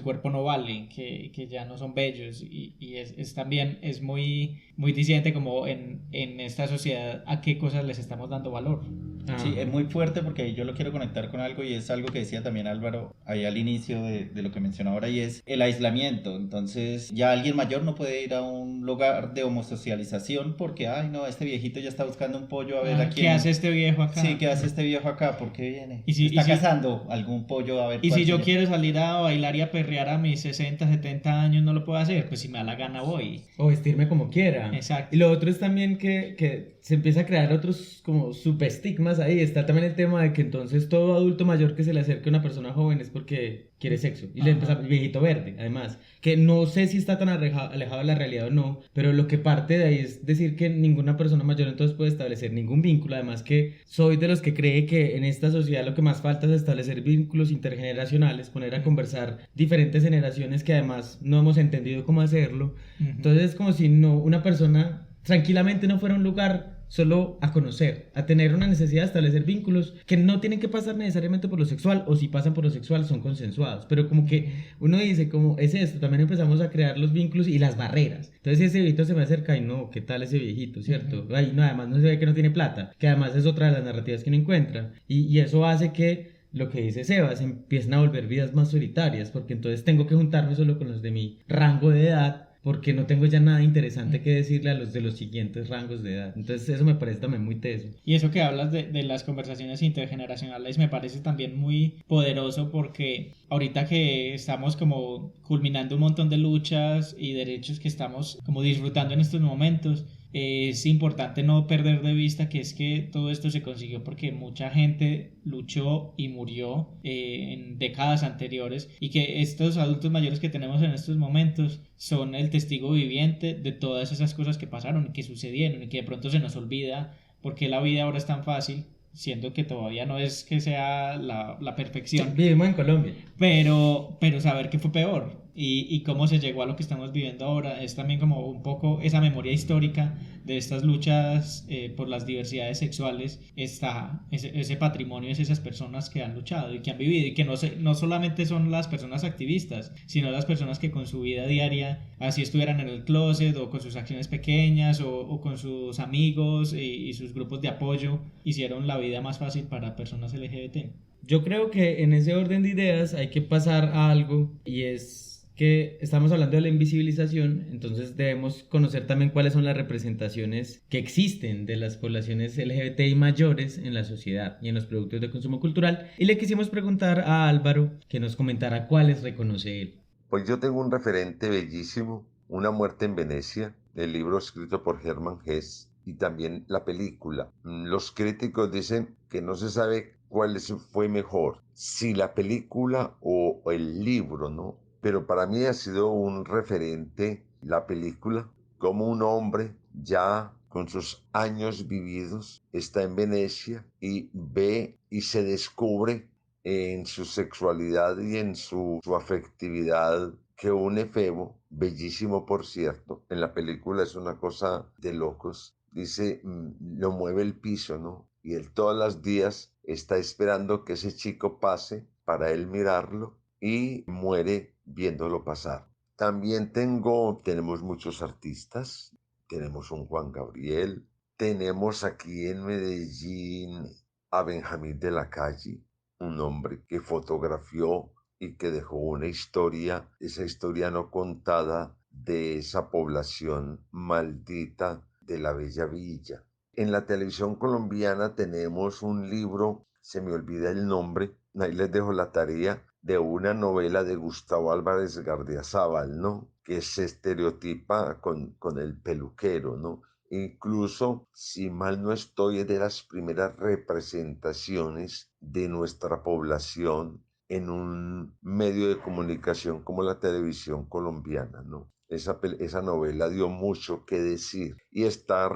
cuerpo no vale, que ya no son bellos y es también es muy disidente como en esta sociedad a qué cosas les estamos dando valor. Sí, es muy fuerte porque yo lo quiero conectar con algo y es algo que decía también Álvaro ahí al inicio de lo que mencionó ahora y es el aislamiento. Entonces ya alguien mayor no puede ir a un lugar de homosocialización porque, ay no, este viejito ya está buscando un pollo a ver a quién. ¿Qué hace este viejo acá? Sí, ¿qué hace este viejo acá? ¿Por qué viene? ¿Y si, está y si, cazando algún pollo a ver y cuál si yo tiene. quiero salir a bailar y a perrear a mis 60, 70 años no lo puedo hacer? Pues si me da la gana voy. O vestirme como quiera. Exacto. Y lo otro es también que se empieza a crear otros como subestigmas ahí. Está también el tema de que entonces todo adulto mayor que se le acerque a una persona joven es porque quiere sexo. Y le empieza el viejito verde, además. Que no sé si está tan alejado de la realidad o no, pero lo que parte de ahí es decir que ninguna persona mayor entonces puede establecer ningún vínculo. Además que soy de los que cree que en esta sociedad lo que más falta es establecer vínculos intergeneracionales, poner a conversar diferentes generaciones que además no hemos entendido cómo hacerlo. Entonces es como si no, una persona tranquilamente no fuera a un lugar solo a conocer, a tener una necesidad de establecer vínculos que no tienen que pasar necesariamente por lo sexual, o si pasan por lo sexual son consensuados, pero como que uno dice como es esto, también empezamos a crear los vínculos y las barreras. Entonces ese viejito se me acerca y no, ¿qué tal ese viejito, cierto? Ay, no, además no se ve que no tiene plata, que además es otra de las narrativas que uno encuentra y eso hace que lo que dice Sebas, empiezan a volver vidas más solitarias, porque entonces tengo que juntarme solo con los de mi rango de edad, porque no tengo ya nada interesante que decirle a los de los siguientes rangos de edad. Entonces eso me parece también muy teso. Y eso que hablas de las conversaciones intergeneracionales me parece también muy poderoso porque ahorita que estamos como culminando un montón de luchas y derechos que estamos como disfrutando en estos momentos, es importante no perder de vista que es que todo esto se consiguió porque mucha gente luchó y murió en décadas anteriores y que estos adultos mayores que tenemos en estos momentos son el testigo viviente de todas esas cosas que pasaron y que sucedieron y que de pronto se nos olvida porque la vida ahora es tan fácil, siendo que todavía no es que sea la perfección. Vivimos en Colombia. Pero saber que fue peor y cómo se llegó a lo que estamos viviendo ahora es también como un poco esa memoria histórica de estas luchas por las diversidades sexuales, está ese patrimonio, es esas personas que han luchado y que han vivido y que no solamente son las personas activistas, sino las personas que con su vida diaria, así estuvieran en el closet o con sus acciones pequeñas o con sus amigos y sus grupos de apoyo, hicieron la vida más fácil para personas LGBT. Yo creo que en ese orden de ideas hay que pasar a algo y es que estamos hablando de la invisibilización, entonces debemos conocer también cuáles son las representaciones que existen de las poblaciones LGBTI mayores en la sociedad y en los productos de consumo cultural y le quisimos preguntar a Álvaro que nos comentara cuáles reconoce él. Pues yo tengo un referente bellísimo, Una muerte en Venecia, el libro escrito por Hermann Hesse y también la película. Los críticos dicen que no se sabe cuál fue mejor, si la película o el libro, ¿no? Pero para mí ha sido un referente la película, como un hombre ya con sus años vividos está en Venecia y ve y se descubre en su sexualidad y en su afectividad que un efebo, bellísimo por cierto, en la película es una cosa de locos, dice, lo mueve el piso, ¿no? Y él todos los días está esperando que ese chico pase para él mirarlo y muere viéndolo pasar. También tenemos muchos artistas, tenemos un Juan Gabriel, tenemos aquí en Medellín a Benjamín de la Calle, un hombre que fotografió y que dejó una historia, esa historia no contada de esa población maldita de la Bella Villa. En la televisión colombiana tenemos un libro, se me olvida el nombre, ahí les dejo la tarea, de una novela de Gustavo Álvarez Gardiazabal, ¿no? Que se estereotipa con el peluquero, ¿no? Incluso, si mal no estoy, es de las primeras representaciones de nuestra población en un medio de comunicación como la televisión colombiana, ¿no? Esa novela dio mucho que decir y está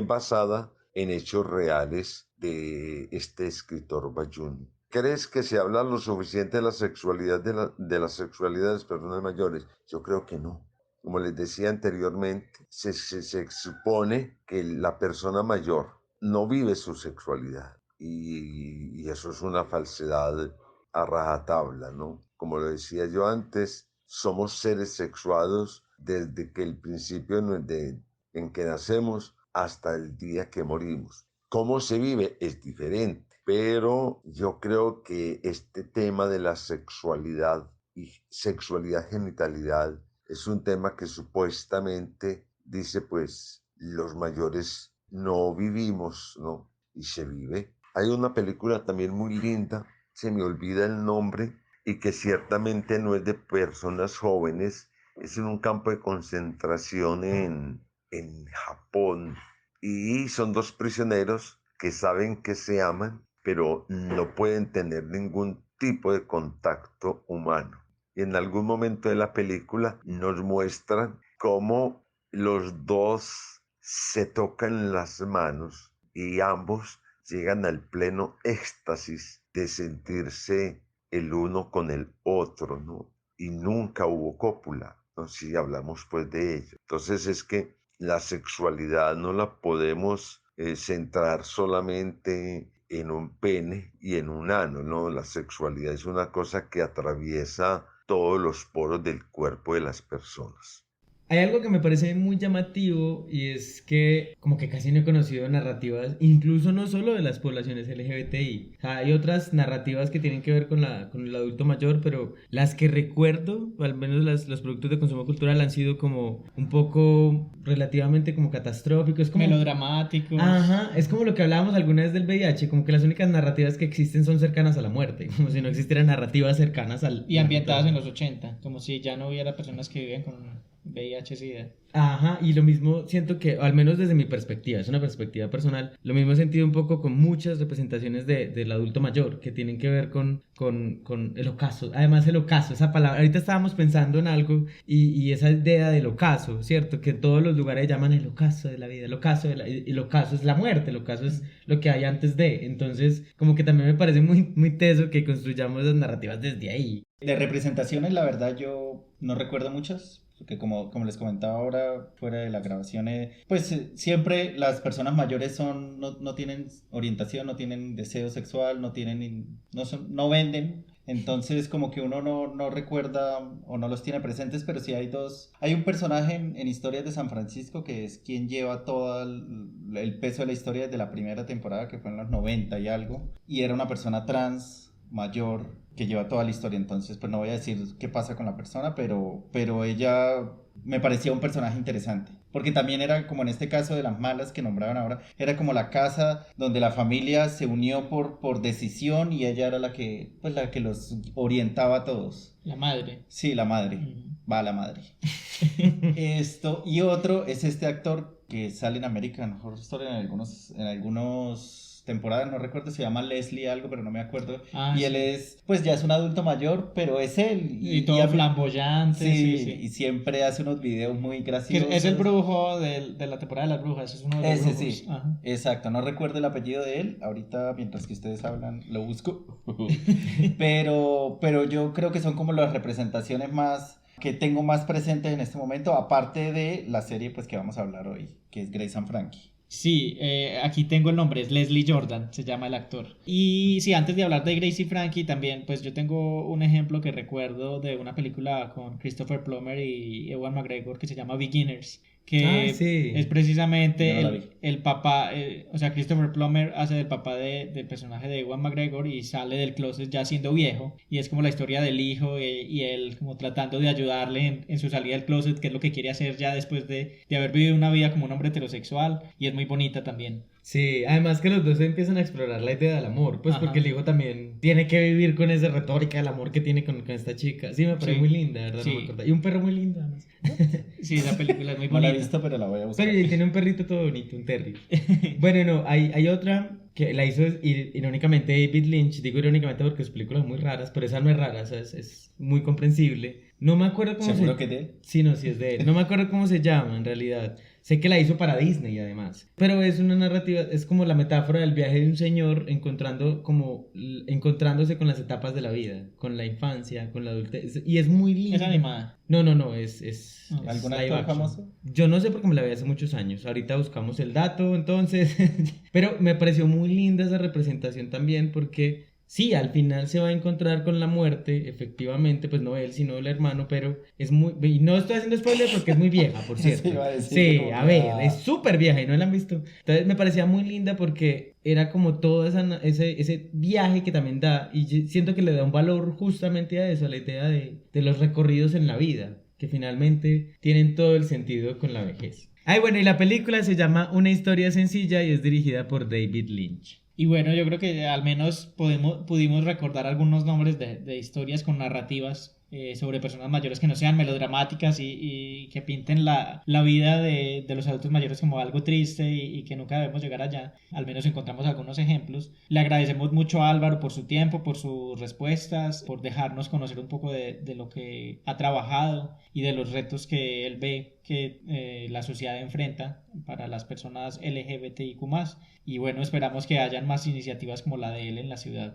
basada en hechos reales de este escritor Bayún. ¿Crees que se habla lo suficiente de la sexualidad de la sexualidad de las personas mayores? Yo creo que no. Como les decía anteriormente, se supone que la persona mayor no vive su sexualidad y eso es una falsedad a rajatabla, ¿no? Como lo decía yo antes, somos seres sexuados desde que el principio en que nacemos hasta el día que morimos. ¿Cómo se vive? Es diferente, pero yo creo que este tema de la sexualidad y sexualidad genitalidad es un tema que supuestamente dice pues los mayores no vivimos, ¿no? Y se vive. Hay una película también muy linda, se me olvida el nombre, y que ciertamente no es de personas jóvenes, es en un campo de concentración en Japón, y son dos prisioneros que saben que se aman, pero no pueden tener ningún tipo de contacto humano. Y en algún momento de la película nos muestran cómo los dos se tocan las manos y ambos llegan al pleno éxtasis de sentirse el uno con el otro, ¿no? Y nunca hubo cópula, ¿no? Si hablamos pues de ello. Entonces es que la sexualidad no la podemos centrar solamente en un pene y en un ano, ¿no? La sexualidad es una cosa que atraviesa todos los poros del cuerpo de las personas. Hay algo que me parece muy llamativo y es que como que casi no he conocido narrativas, incluso no solo de las poblaciones LGBTI. O sea, hay otras narrativas que tienen que ver con el adulto mayor, pero las que recuerdo, o al menos los productos de consumo cultural han sido como un poco relativamente como catastróficos, como melodramáticos. Ajá, es como lo que hablábamos alguna vez del VIH, como que las únicas narrativas que existen son cercanas a la muerte, como si no existieran narrativas cercanas al... Y ambientadas en los 80, como si ya no hubiera personas que viven con VIH-Sida. Ajá, y lo mismo siento que, al menos desde mi perspectiva, es una perspectiva personal, lo mismo he sentido un poco con muchas representaciones del adulto mayor que tienen que ver con el ocaso. Además el ocaso, esa palabra, ahorita estábamos pensando en algo y esa idea del ocaso, ¿cierto? Que en todos los lugares llaman el ocaso de la vida, el ocaso el ocaso es la muerte, el ocaso es lo que hay antes de, entonces como que también me parece muy, muy teso que construyamos las narrativas desde ahí. De representaciones, la verdad, yo no recuerdo muchas, porque como les comentaba ahora, fuera de la grabación, pues siempre las personas mayores no tienen orientación, no tienen deseo sexual, no venden, entonces como que uno no recuerda o no los tiene presentes, pero sí hay un personaje en Historias de San Francisco que es quien lleva todo el peso de la historia desde la primera temporada, que fue en los 90 y algo, y era una persona trans mayor que lleva toda la historia, entonces pues no voy a decir qué pasa con la persona, pero ella me parecía un personaje interesante, porque también era como en este caso de las malas que nombraban ahora, era como la casa donde la familia se unió por decisión y ella era la que los orientaba a todos. La madre. Sí, la madre. Va la madre. Y otro es este actor que sale en American Horror Story en algunos temporadas, no recuerdo, se llama Leslie algo, pero no me acuerdo. Y Sí. él es, pues ya es un adulto mayor, pero es él. Y todo a mí- flamboyante. Sí, Sí. y siempre hace unos videos muy Que graciosos. es el brujo de la temporada de las brujas, es uno de los Ese brujos. sí, Ajá. exacto, no recuerdo el apellido de él, ahorita mientras que ustedes hablan lo busco, pero yo creo que son como las representaciones más que tengo más presentes en este momento, aparte de la serie pues que vamos a hablar hoy, que es Grace and Frankie. Sí, aquí tengo el nombre, es Leslie Jordan, se llama el actor. Y sí, antes de hablar de Grace y Frankie, también pues yo tengo un ejemplo que recuerdo de una película con Christopher Plummer y Ewan McGregor que se llama Beginners, que sí. es precisamente Yo no la vi. el papá, o sea, Christopher Plummer hace del papá del personaje de Ewan McGregor y sale del closet ya siendo viejo, y es como la historia del hijo y él como tratando de ayudarle en su salida del closet, que es lo que quiere hacer ya después de haber vivido una vida como un hombre heterosexual, y es muy bonita también. Sí, además que los dos empiezan a explorar la idea del amor, pues Ajá. porque el hijo también tiene que vivir con esa retórica del amor que tiene con esta chica. Sí, me parece Sí. muy linda, ¿verdad? Sí. No me acordaba. Y un perro muy lindo, además. Sí, esa película es muy No la he bonita. visto, pero la voy a buscar. Pero tiene un perrito todo bonito, un terrier. Bueno, no, hay otra que la hizo irónicamente David Lynch. Digo irónicamente porque sus películas son muy raras, pero esa no es rara, o sea, es muy comprensible. No me acuerdo cómo ¿Seguro que es de él? Sí, no, sí es de él. No me acuerdo cómo se llama en realidad. Sé que la hizo para Disney además. Pero es una narrativa, es como la metáfora del viaje de un señor encontrándose con las etapas de la vida, con la infancia, con la adultez. Y es muy linda. Es animada. No, es ¿Algún live actor action. famoso? Yo no sé porque me la vi hace muchos años. Ahorita buscamos el dato, entonces. Pero me pareció muy linda esa representación también porque sí, al final se va a encontrar con la muerte, efectivamente, pues no él, sino el hermano, pero es muy... Y no estoy haciendo spoiler porque es muy vieja, por cierto. Sí, iba a decir Sí, como a que, ver, ah. es súper vieja y no la han visto. Entonces me parecía muy linda porque era como todo ese viaje que también da, y yo siento que le da un valor justamente a eso, a la idea de los recorridos en la vida, que finalmente tienen todo el sentido con la vejez. Ay, bueno, y la película se llama Una historia sencilla y es dirigida por David Lynch. Y bueno, yo creo que al menos pudimos recordar algunos nombres de historias con narrativas sobre personas mayores que no sean melodramáticas y que pinten la vida de los adultos mayores como algo triste y que nunca debemos llegar allá. Al menos encontramos algunos ejemplos. Le agradecemos mucho a Álvaro por su tiempo, por sus respuestas, por dejarnos conocer un poco de lo que ha trabajado y de los retos que él ve que la sociedad enfrenta para las personas LGBTIQ+. Y bueno, esperamos que hayan más iniciativas como la de él en la ciudad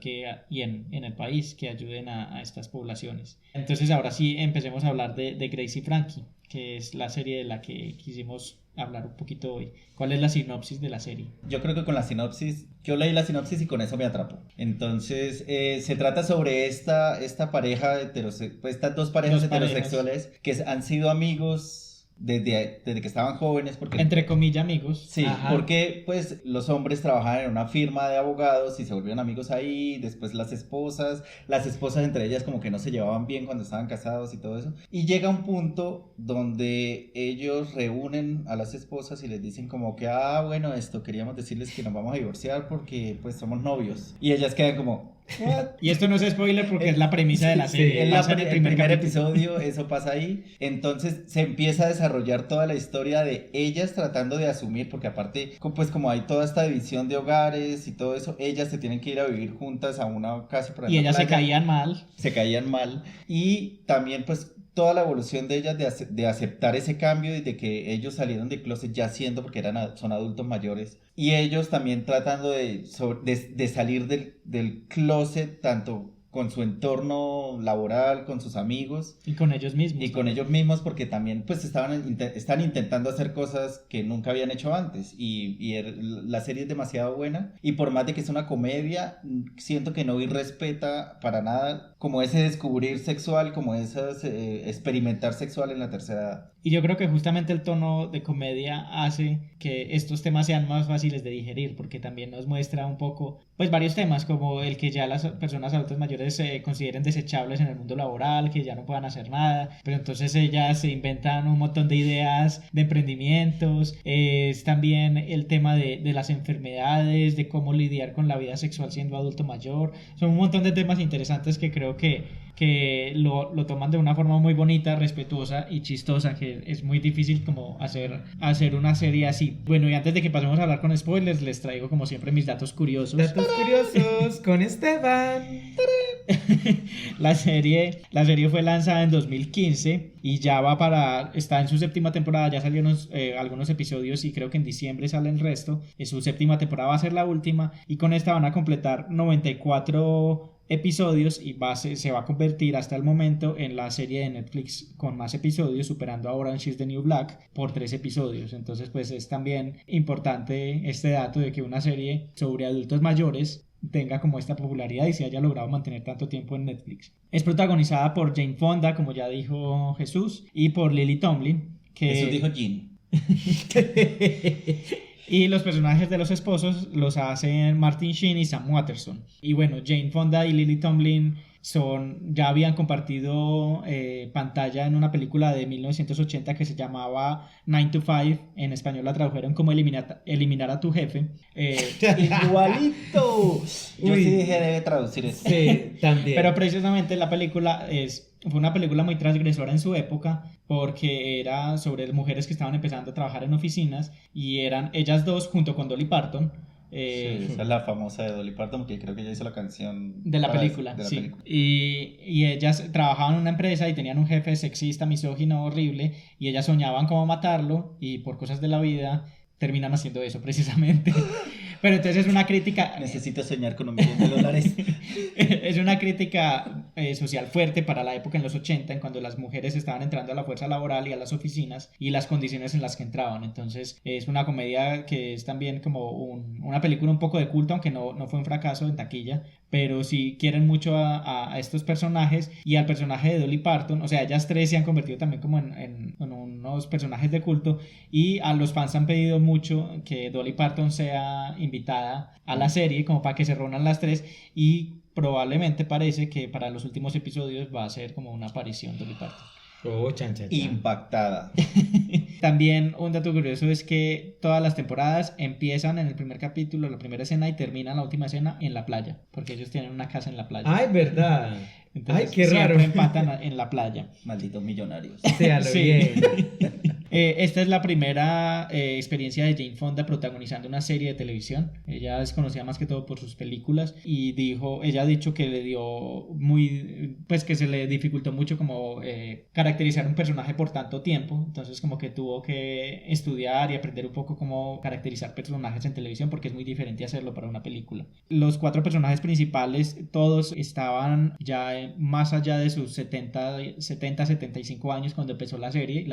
y en el país que ayuden a estas poblaciones. Entonces ahora sí empecemos a hablar de Grace y Frankie, que es la serie de la que quisimos hablar un poquito hoy. ¿Cuál es la sinopsis de la serie? Yo creo que con la sinopsis, yo leí la sinopsis y con eso me atrapó. Entonces, se trata sobre esta pareja, pues, estas dos parejas heterosexuales que han sido amigos desde que estaban jóvenes. Porque, entre comillas amigos. Sí, Ajá. porque pues los hombres trabajaban en una firma de abogados y se volvieron amigos ahí. Después las esposas entre ellas como que no se llevaban bien cuando estaban casados y todo eso. Y llega un punto donde ellos reúnen a las esposas y les dicen como que, bueno, queríamos decirles que nos vamos a divorciar porque pues somos novios. Y ellas quedan como... ¿What? Y esto no es spoiler porque es la premisa de la serie. En Pasa en el primer episodio eso pasa ahí. Entonces se empieza a desarrollar toda la historia de ellas tratando de asumir, porque aparte pues como hay toda esta división de hogares y todo eso, ellas se tienen que ir a vivir juntas a una casa por y ellas playa. se caían mal. Y también pues toda la evolución de ellas de aceptar ese cambio y de que ellos salieron de closet ya siendo, porque son adultos mayores, y ellos también tratando de salir del closet tanto con su entorno laboral, con sus amigos y con ellos mismos. Y con ellos mismos, porque también pues están intentando hacer cosas que nunca habían hecho antes. La serie es demasiado buena. Y por más de que es una comedia, siento que no irrespeta para nada como ese descubrir sexual, como ese experimentar sexual en la tercera edad. Y yo creo que justamente el tono de comedia hace que estos temas sean más fáciles de digerir, porque también nos muestra un poco, pues varios temas, como el que ya las personas adultas mayores se consideren desechables en el mundo laboral, que ya no puedan hacer nada, pero entonces ellas se inventan un montón de ideas de emprendimientos. Es también el tema de las enfermedades, de cómo lidiar con la vida sexual siendo adulto mayor. Son un montón de temas interesantes que creo que lo toman de una forma muy bonita, respetuosa y chistosa, que es muy difícil como hacer una serie así. Bueno, y antes de que pasemos a hablar con spoilers, les traigo como siempre mis datos curiosos. Datos curiosos con Esteban. La serie fue lanzada en 2015 y ya está en su séptima temporada, ya salieron algunos episodios y creo que en diciembre sale el resto. Su séptima temporada va a ser la última y con esta van a completar 94 episodios y se va a convertir hasta el momento en la serie de Netflix con más episodios, superando a Orange is the New Black por 3 episodios. Entonces pues es también importante este dato de que una serie sobre adultos mayores tenga como esta popularidad y se haya logrado mantener tanto tiempo en Netflix. Es protagonizada por Jane Fonda, como ya dijo Jesús, y por Lily Tomlin, que... Eso dijo Jean. Y los personajes de los esposos los hacen Martin Sheen y Sam Waterston. Y bueno, Jane Fonda y Lily Tomlin ya habían compartido pantalla en una película de 1980 que se llamaba 9 to 5. En español la tradujeron como eliminar a tu jefe. ¡Igualito! Yo sí dije debe traducir eso. Sí, también. Pero precisamente la película fue una película muy transgresora en su época porque era sobre mujeres que estaban empezando a trabajar en oficinas y eran ellas dos junto con Dolly Parton. Sí, esa es la famosa de Dolly Parton, que creo que ella hizo la canción de la película, de la sí. película. Y ellas trabajaban en una empresa y tenían un jefe sexista, misógino, horrible, y ellas soñaban cómo matarlo y por cosas de la vida terminan haciendo eso precisamente. Pero entonces es una crítica... Necesito soñar con $1.000.000. Es una crítica social fuerte para la época en los 80, en cuando las mujeres estaban entrando a la fuerza laboral y a las oficinas y las condiciones en las que entraban. Entonces es una comedia que es también como una película un poco de culto, aunque no fue un fracaso en taquilla. Pero sí quieren mucho a estos personajes y al personaje de Dolly Parton. O sea, ellas tres se han convertido también como en unos personajes de culto y a los fans han pedido mucho que Dolly Parton sea invitada a la serie como para que se reúnan las tres y probablemente parece que para los últimos episodios va a ser como una aparición Dolly Parton. Oh, chan. Impactada. También un dato curioso es que todas las temporadas empiezan en el primer capítulo, la primera escena, y terminan la última escena en la playa, porque ellos tienen una casa en la playa. Ay, verdad. Entonces, ay, qué raro. Siempre empatan en la playa. Malditos millonarios. Séalo Sí. bien. Esta es la primera experiencia de Jane Fonda protagonizando una serie de televisión. Ella es conocida más que todo por sus películas y ella ha dicho que le dio que se le dificultó mucho como caracterizar un personaje por tanto tiempo. Entonces como que tuvo que estudiar y aprender un poco cómo caracterizar personajes en televisión porque es muy diferente hacerlo para una película. Los 4 personajes principales todos estaban ya más allá de sus 75 años cuando empezó la serie.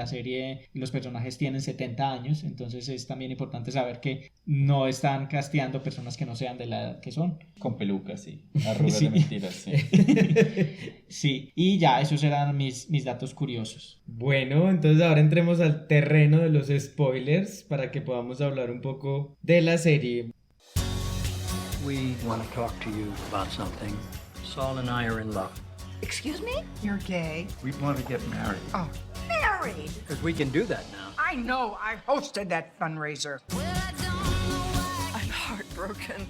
Los personajes tienen 70 años, entonces es también importante saber que no están casteando personas que no sean de la edad que son. Con pelucas, sí. Arrugas Sí. de mentiras, sí. Sí, y ya, esos eran mis datos curiosos. Bueno, entonces ahora entremos al terreno de los spoilers para que podamos hablar un poco de la serie. We want to talk to you about something. Saul and I are in love. Excuse me? You're gay. We want to get married. Oh, married? Because we can do that now. I know. I hosted that fundraiser. I'm heartbroken.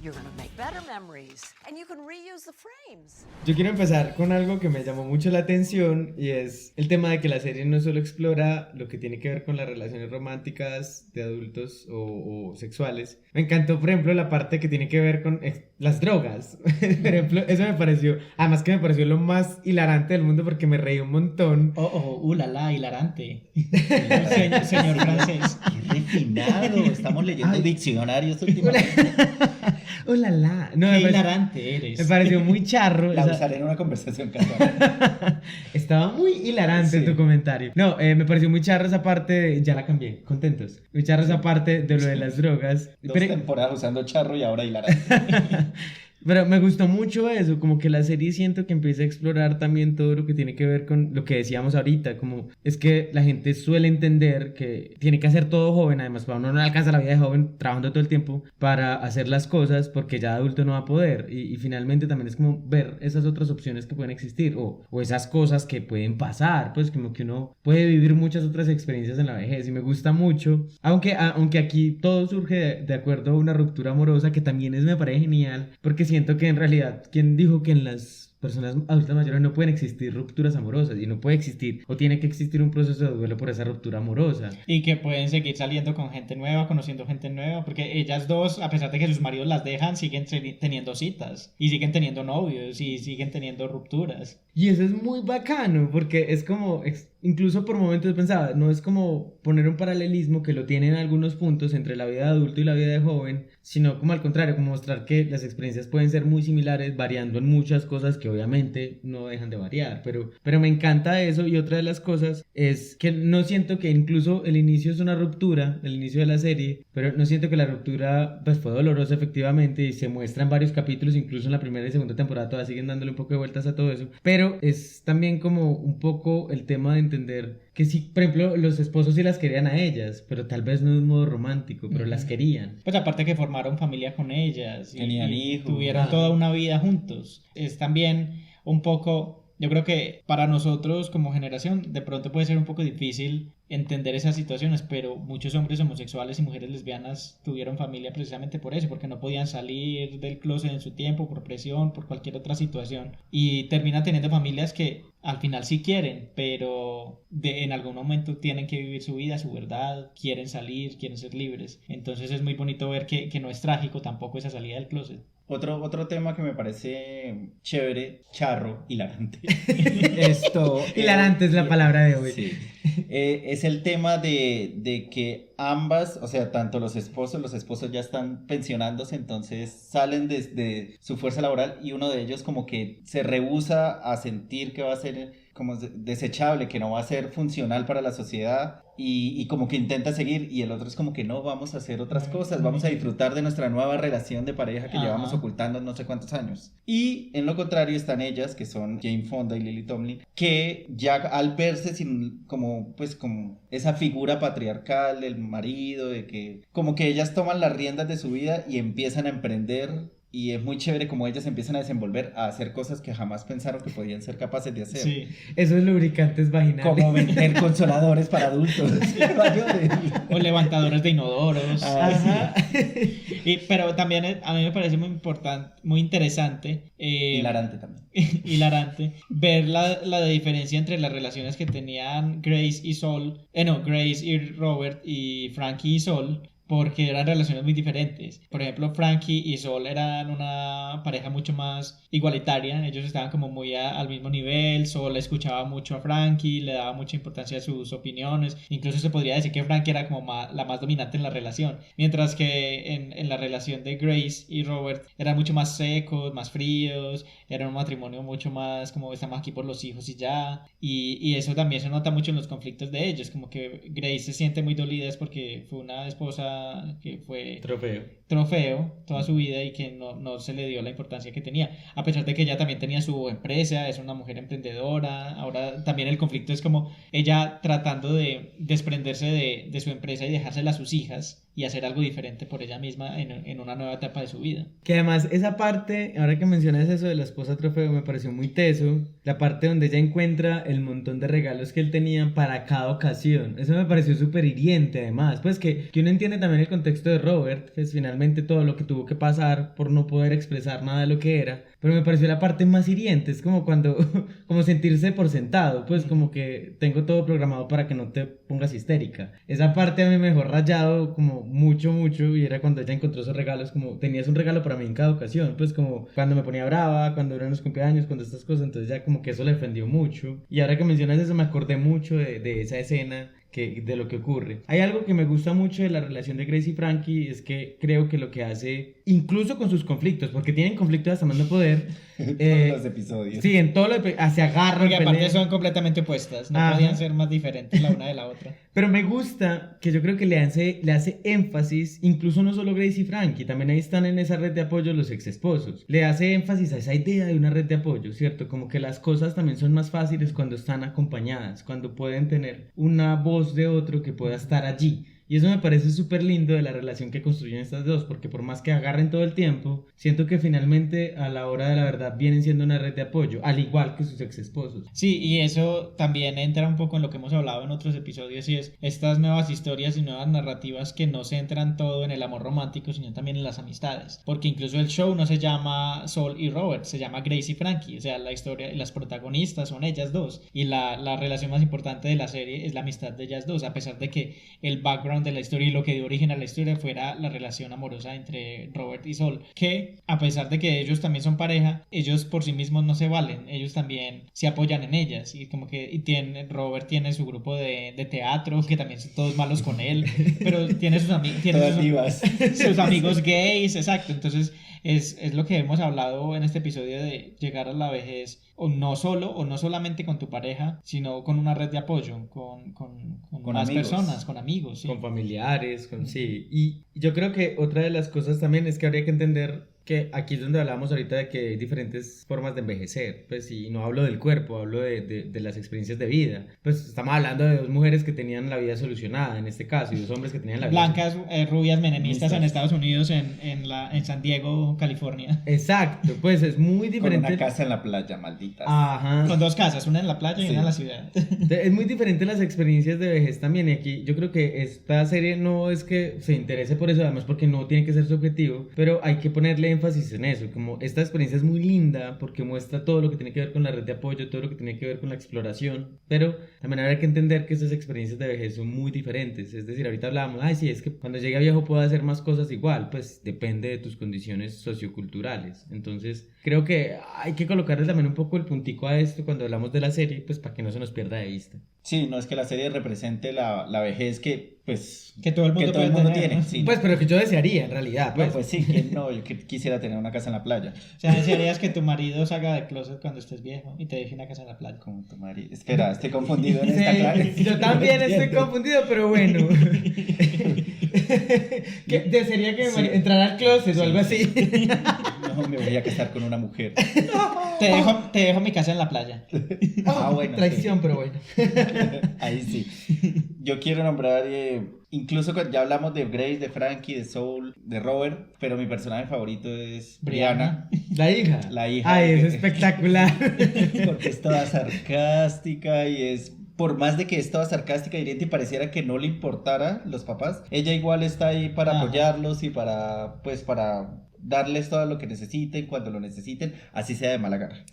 You're gonna make better memories, and you can reuse the frames. Yo quiero empezar con algo que me llamó mucho la atención y es el tema de que la serie no solo explora lo que tiene que ver con las relaciones románticas de adultos o sexuales. Me encantó, por ejemplo, la parte que tiene que ver con las drogas. Por ejemplo, eso me pareció, además que me pareció lo más hilarante del mundo porque me reí un montón. La hilarante. Señor francés. Qué refinado. Estamos leyendo diccionarios últimamente. ¡Hola! No, qué hilarante eres. Me pareció muy charro. La usaré en una conversación casual. Estaba muy hilarante tu comentario. No, me pareció muy charro esa parte ya la cambié, contentos. Muy charro esa parte de lo de las drogas. Dos temporadas usando charro y ahora hilarante. Pero me gustó mucho eso, como que la serie siento que empieza a explorar también todo lo que tiene que ver con lo que decíamos ahorita, como es que la gente suele entender que tiene que hacer todo joven, además para uno no alcanza la vida de joven trabajando todo el tiempo para hacer las cosas porque ya de adulto no va a poder y finalmente también es como ver esas otras opciones que pueden existir o esas cosas que pueden pasar, pues como que uno puede vivir muchas otras experiencias en la vejez y me gusta mucho, aunque aquí todo surge de acuerdo a una ruptura amorosa que también me parece genial porque siento que en realidad, ¿quién dijo que en las personas adultas mayores no pueden existir rupturas amorosas y no puede existir o tiene que existir un proceso de duelo por esa ruptura amorosa. Y que pueden seguir saliendo con gente nueva, conociendo gente nueva, porque ellas dos, a pesar de que sus maridos las dejan, siguen teniendo citas y siguen teniendo novios y siguen teniendo rupturas. Y eso es muy bacano porque es como, incluso por momentos pensaba, no es como poner un paralelismo que lo tiene en algunos puntos entre la vida de adulto y la vida de joven, sino como al contrario, como mostrar que las experiencias pueden ser muy similares, variando en muchas cosas que obviamente no dejan de variar, pero me encanta eso. Y otra de las cosas es que no siento que incluso el inicio es una ruptura, el inicio de la serie, pero no siento que la ruptura pues fue dolorosa efectivamente y se muestra en varios capítulos, incluso en la primera y segunda temporada todavía siguen dándole un poco de vueltas a todo eso, pero es también como un poco el tema de entender que sí, por ejemplo, los esposos sí las querían a ellas, pero tal vez no de un modo romántico, pero las querían. Pues aparte que formaron familia con ellas tenían y hijos, tuvieron toda una vida juntos. Es también un poco, yo creo que para nosotros como generación de pronto puede ser un poco difícil entender esas situaciones, pero muchos hombres homosexuales y mujeres lesbianas tuvieron familia precisamente por eso, porque no podían salir del closet en su tiempo, por presión, por cualquier otra situación, y terminan teniendo familias que al final sí quieren, pero en algún momento tienen que vivir su vida, su verdad, quieren salir, quieren ser libres. Entonces es muy bonito ver que no es trágico tampoco esa salida del closet. Otro tema que me parece chévere, charro, hilarante. Hilarante es la palabra de hoy. Sí. Es el tema de que ambas, o sea, tanto los esposos ya están pensionándose, entonces salen de su fuerza laboral y uno de ellos como que se rehúsa a sentir que va a ser como desechable, que no va a ser funcional para la sociedad y como que intenta seguir, y el otro es como que no, vamos a hacer otras cosas, vamos a disfrutar de nuestra nueva relación de pareja que llevamos ocultando no sé cuántos años. Y en lo contrario están ellas, que son Jane Fonda y Lily Tomlin, que ya al verse sin como esa figura patriarcal del marido, de que como que ellas toman las riendas de su vida y empiezan a emprender. Y es muy chévere como ellas empiezan a desenvolver, a hacer cosas que jamás pensaron que podían ser capaces de hacer. Sí, esos lubricantes vaginales. Como vender consoladores para adultos. O levantadores de inodoros. Pero también a mí me parece muy importante, muy interesante. Hilarante también. Hilarante. Ver la diferencia entre las relaciones que tenían Grace y Sol. Grace y Robert y Frankie y Sol. Porque eran relaciones muy diferentes. Por ejemplo, Frankie y Sol eran una pareja mucho más igualitaria. Ellos estaban como muy al mismo nivel. Sol escuchaba mucho a Frankie, le daba mucha importancia a sus opiniones. Incluso se podría decir que Frankie era como la más dominante en la relación. Mientras que en la relación de Grace y Robert eran mucho más secos, más fríos. Era un matrimonio mucho más como estamos aquí por los hijos y ya. Y eso también se nota mucho en los conflictos de ellos. Como que Grace se siente muy dolida es porque fue una esposa que fue trofeo toda su vida y que no se le dio la importancia que tenía, a pesar de que ella también tenía su empresa, es una mujer emprendedora. Ahora también el conflicto es como ella tratando de desprenderse de su empresa y dejársela a sus hijas y hacer algo diferente por ella misma en una nueva etapa de su vida. Que además esa parte, ahora que mencionas eso de la esposa trofeo, me pareció muy teso, la parte donde ella encuentra el montón de regalos que él tenía para cada ocasión. Eso me pareció súper hiriente además, pues que uno entiende también el contexto de Robert, que es finalmente todo lo que tuvo que pasar por no poder expresar nada de lo que era, pero me pareció la parte más hiriente. Es como cuando, como sentirse por sentado, pues como que tengo todo programado para que no te pongas histérica. Esa parte a mí me dejó rayado como mucho, y era cuando ella encontró esos regalos, como tenías un regalo para mí en cada ocasión, pues como cuando me ponía brava, cuando eran los cumpleaños, cuando estas cosas, entonces ya como que eso le ofendió mucho. Y ahora que mencionas eso me acordé mucho de esa escena, de lo que ocurre. Hay algo que me gusta mucho de la relación de Grace y Frankie, es que creo que lo que hace, incluso con sus conflictos, porque tienen conflictos hasta más no poder, en todos los episodios. Sí, en todos los se agarran, porque aparte son completamente opuestas, no podían ser más diferentes la una de la otra. Pero me gusta que yo creo que le hace énfasis, incluso no solo Grace y Frankie, también ahí están en esa red de apoyo los ex esposos. Le hace énfasis a esa idea de una red de apoyo, ¿cierto? Como que las cosas también son más fáciles cuando están acompañadas, cuando pueden tener una voz de otro que pueda estar allí. Y eso me parece súper lindo de la relación que construyen estas dos, porque por más que agarren todo el tiempo, siento que finalmente a la hora de la verdad vienen siendo una red de apoyo, al igual que sus ex esposos. Sí, y eso también entra un poco en lo que hemos hablado en otros episodios, y es estas nuevas historias y nuevas narrativas que no centran todo en el amor romántico, sino también en las amistades. Porque incluso el show no se llama Sol y Robert, se llama Grace y Frankie. O sea, la historia, las protagonistas son ellas dos. Y la relación más importante de la serie es la amistad de ellas dos, a pesar de que el background de la historia y lo que dio origen a la historia fuera la relación amorosa entre Robert y Sol. Que a pesar de que ellos también son pareja, ellos por sí mismos no se valen. Ellos también se apoyan en ellas. Y como que Robert tiene su grupo de teatro, que también son todos malos con él. Pero tiene sus amigos. Sus amigos gays, exacto. Entonces es lo que hemos hablado en este episodio de llegar a la vejez o no solamente con tu pareja, sino con una red de apoyo, con más amigos. Personas, con amigos, sí. Con familiares, sí. Y yo creo que otra de las cosas también es que habría que entender que aquí es donde hablamos ahorita de que hay diferentes formas de envejecer, pues, y no hablo del cuerpo, hablo de las experiencias de vida. Pues estamos hablando de dos mujeres que tenían la vida solucionada en este caso, y dos hombres que tenían la vida blancas, rubias, menemistas en Estados Unidos, en San Diego, California. Exacto, pues es muy diferente. Con una casa en la playa, malditas. Ajá. Con dos casas, una en la playa y una en la ciudad. Es muy diferente las experiencias de vejez también, y aquí yo creo que esta serie no es que se interese por eso, además porque no tiene que ser su objetivo, pero hay que ponerle énfasis en eso, como esta experiencia es muy linda porque muestra todo lo que tiene que ver con la red de apoyo, todo lo que tiene que ver con la exploración, pero también habrá que entender que esas experiencias de vejez son muy diferentes. Es decir, ahorita hablábamos, sí, es que cuando llegue a viejo puedo hacer más cosas igual, pues depende de tus condiciones socioculturales. Entonces creo que hay que colocarle también un poco el puntico a esto cuando hablamos de la serie, pues para que no se nos pierda de vista. Sí, no es que la serie represente la vejez que todo el mundo, tiene. ¿no? Sí. Pues, pero que yo desearía en realidad. Pues, no, pues sí, ¿quién no? Yo quisiera tener una casa en la playa. O sea, desearías que tu marido salga de closet cuando estés viejo y te deje una casa en la playa. Como tu marido. Espera, estoy confundido en esta clase. Yo también estoy confundido, pero bueno. Desearía que entrara al closet o algo así. No, me voy a casar con una mujer. Te dejo mi casa en la playa. Bueno. Traición, sí. Pero bueno. Ahí sí. Yo quiero nombrar, incluso ya hablamos de Grace, de Frankie, de Soul, de Robert, pero mi personaje favorito es Brianna. La hija. La hija. Ay, es espectacular. Porque es toda sarcástica y es... Por más de que es toda sarcástica y pareciera que no le importara los papás, ella igual está ahí para apoyarlos y para darles todo lo que necesiten cuando lo necesiten, así sea de mala gana.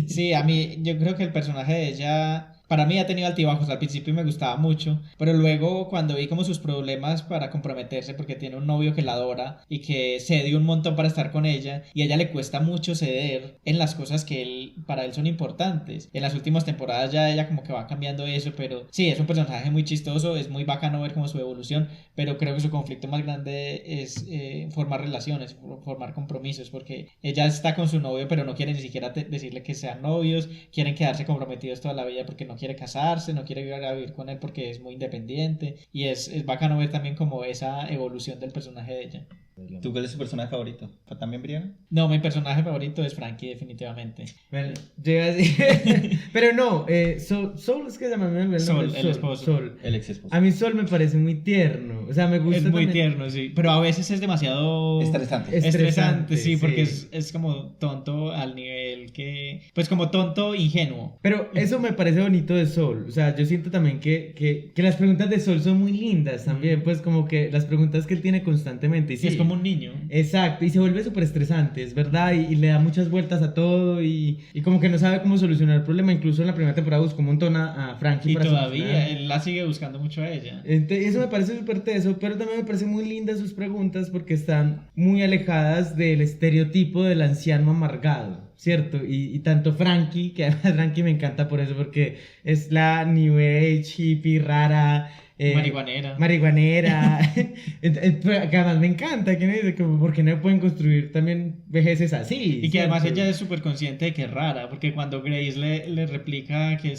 Sí, a mí, yo creo que el personaje de ella... Para mí ha tenido altibajos, al principio me gustaba mucho, pero luego cuando vi como sus problemas para comprometerse, porque tiene un novio que la adora y que cede un montón para estar con ella, y a ella le cuesta mucho ceder en las cosas que para él son importantes. En las últimas temporadas ya ella como que va cambiando eso, pero sí, es un personaje muy chistoso, es muy bacano ver como su evolución, pero creo que su conflicto más grande es formar relaciones, formar compromisos, porque ella está con su novio, pero no quiere ni siquiera decirle que sean novios, quieren quedarse comprometidos toda la vida porque no quiere casarse, no quiere vivir con él porque es muy independiente, y es bacano ver también como esa evolución del personaje de ella. ¿Tú cuál es tu personaje favorito? ¿Fue también Brianna? No, mi personaje favorito es Frankie, definitivamente. Bueno, llega así. Pero no, Sol es que se llama Sol, el esposo. Sol. El ex esposo. A mí Sol me parece muy tierno. O sea, me gusta. Es muy tierno, sí. Pero a veces es demasiado estresante, sí, porque es como tonto al nivel que... Pues como tonto ingenuo. Pero eso me parece bonito de Sol. O sea, yo siento también que las preguntas de Sol son muy lindas también. Pues como que las preguntas que él tiene constantemente. Y sí, es como un niño. Exacto, y se vuelve súper estresante, es verdad, y le da muchas vueltas a todo y como que no sabe cómo solucionar el problema. Incluso en la primera temporada buscó un montón a Frankie. Y todavía, él la sigue buscando mucho a ella. Eso me parece súper teso, pero también me parece muy lindas sus preguntas porque están muy alejadas del estereotipo del anciano amargado, ¿cierto? Y tanto Frankie, que además Frankie me encanta por eso, porque es la New Age, hippie, rara... marihuanera que además me encanta, que me dice como por qué no pueden construir también vejeces así, y que además ella es súper consciente de que es rara, porque cuando Grace le replica que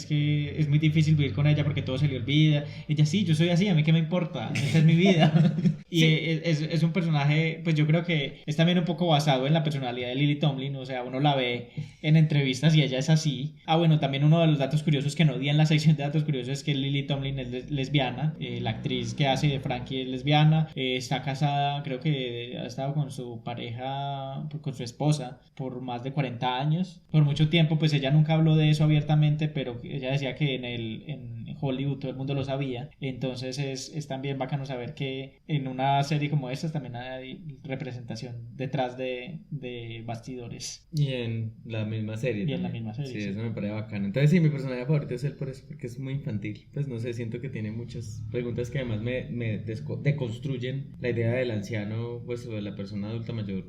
es muy difícil vivir con ella porque todo se le olvida, ella sí, yo soy así, a mí qué me importa, esta es mi vida. Y es un personaje, pues yo creo que es también un poco basado en la personalidad de Lily Tomlin, o sea, uno la ve en entrevistas y ella es así. Bueno, también uno de los datos curiosos que no di en la sección de datos curiosos es que Lily Tomlin es lesbiana, la actriz que hace de Frankie es lesbiana, está casada, creo que ha estado con su pareja, con su esposa, por más de 40 años. Por mucho tiempo, pues ella nunca habló de eso abiertamente, pero ella decía que en Hollywood todo el mundo lo sabía. Entonces es también bacano saber que en una serie como esta también hay representación detrás de bastidores. Y en la misma serie. Y en la misma serie. Sí, Sí, eso me parece bacano. Entonces sí, mi personaje favorito es él por eso, porque es muy infantil. Pues no sé, siento que tiene muchas preguntas que además me deconstruyen la idea del anciano, pues o de la persona adulta mayor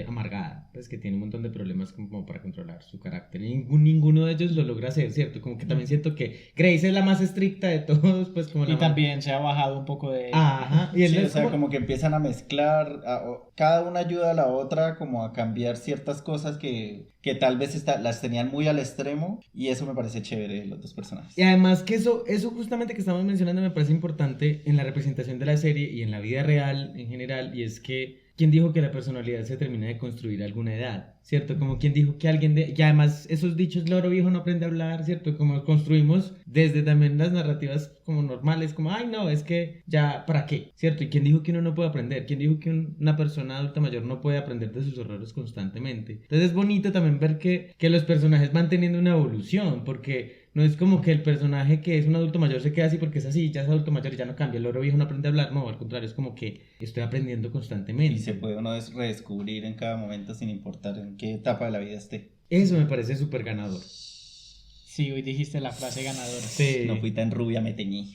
amargada, pues que tiene un montón de problemas como para controlar su carácter. Y ninguno de ellos lo logra hacer, ¿cierto? Como que también siento que Grace es la más estricta de todos, pues como y también se ha bajado un poco de... Ajá. Y él sí, es o sea, como que empiezan a mezclar, cada una ayuda a la otra como a cambiar ciertas cosas que tal vez las tenían muy al extremo, y eso me parece chévere de los dos personajes. Y además que eso justamente que estamos mencionando me parece importante en la representación de la serie y en la vida real en general, y es que ¿quién dijo que la personalidad se termina de construir a alguna edad? ¿Cierto? Como quien dijo que y además esos dichos, loro viejo no aprende a hablar, ¿cierto? Como construimos desde también las narrativas como normales, como, ay no, es que ya, ¿para qué? ¿Cierto? ¿Y quién dijo que uno no puede aprender? ¿Quién dijo que una persona adulta mayor no puede aprender de sus errores constantemente? Entonces es bonito también ver que los personajes van teniendo una evolución, porque no es como que el personaje que es un adulto mayor se queda así porque es así, ya es adulto mayor y ya no cambia, el loro viejo no aprende a hablar, no, al contrario, es como que estoy aprendiendo constantemente. Y se puede uno redescubrir en cada momento sin importar en qué etapa de la vida esté. Eso me parece súper ganador. Sí, hoy dijiste la frase ganadora. Sí. No fui tan rubia, me teñí.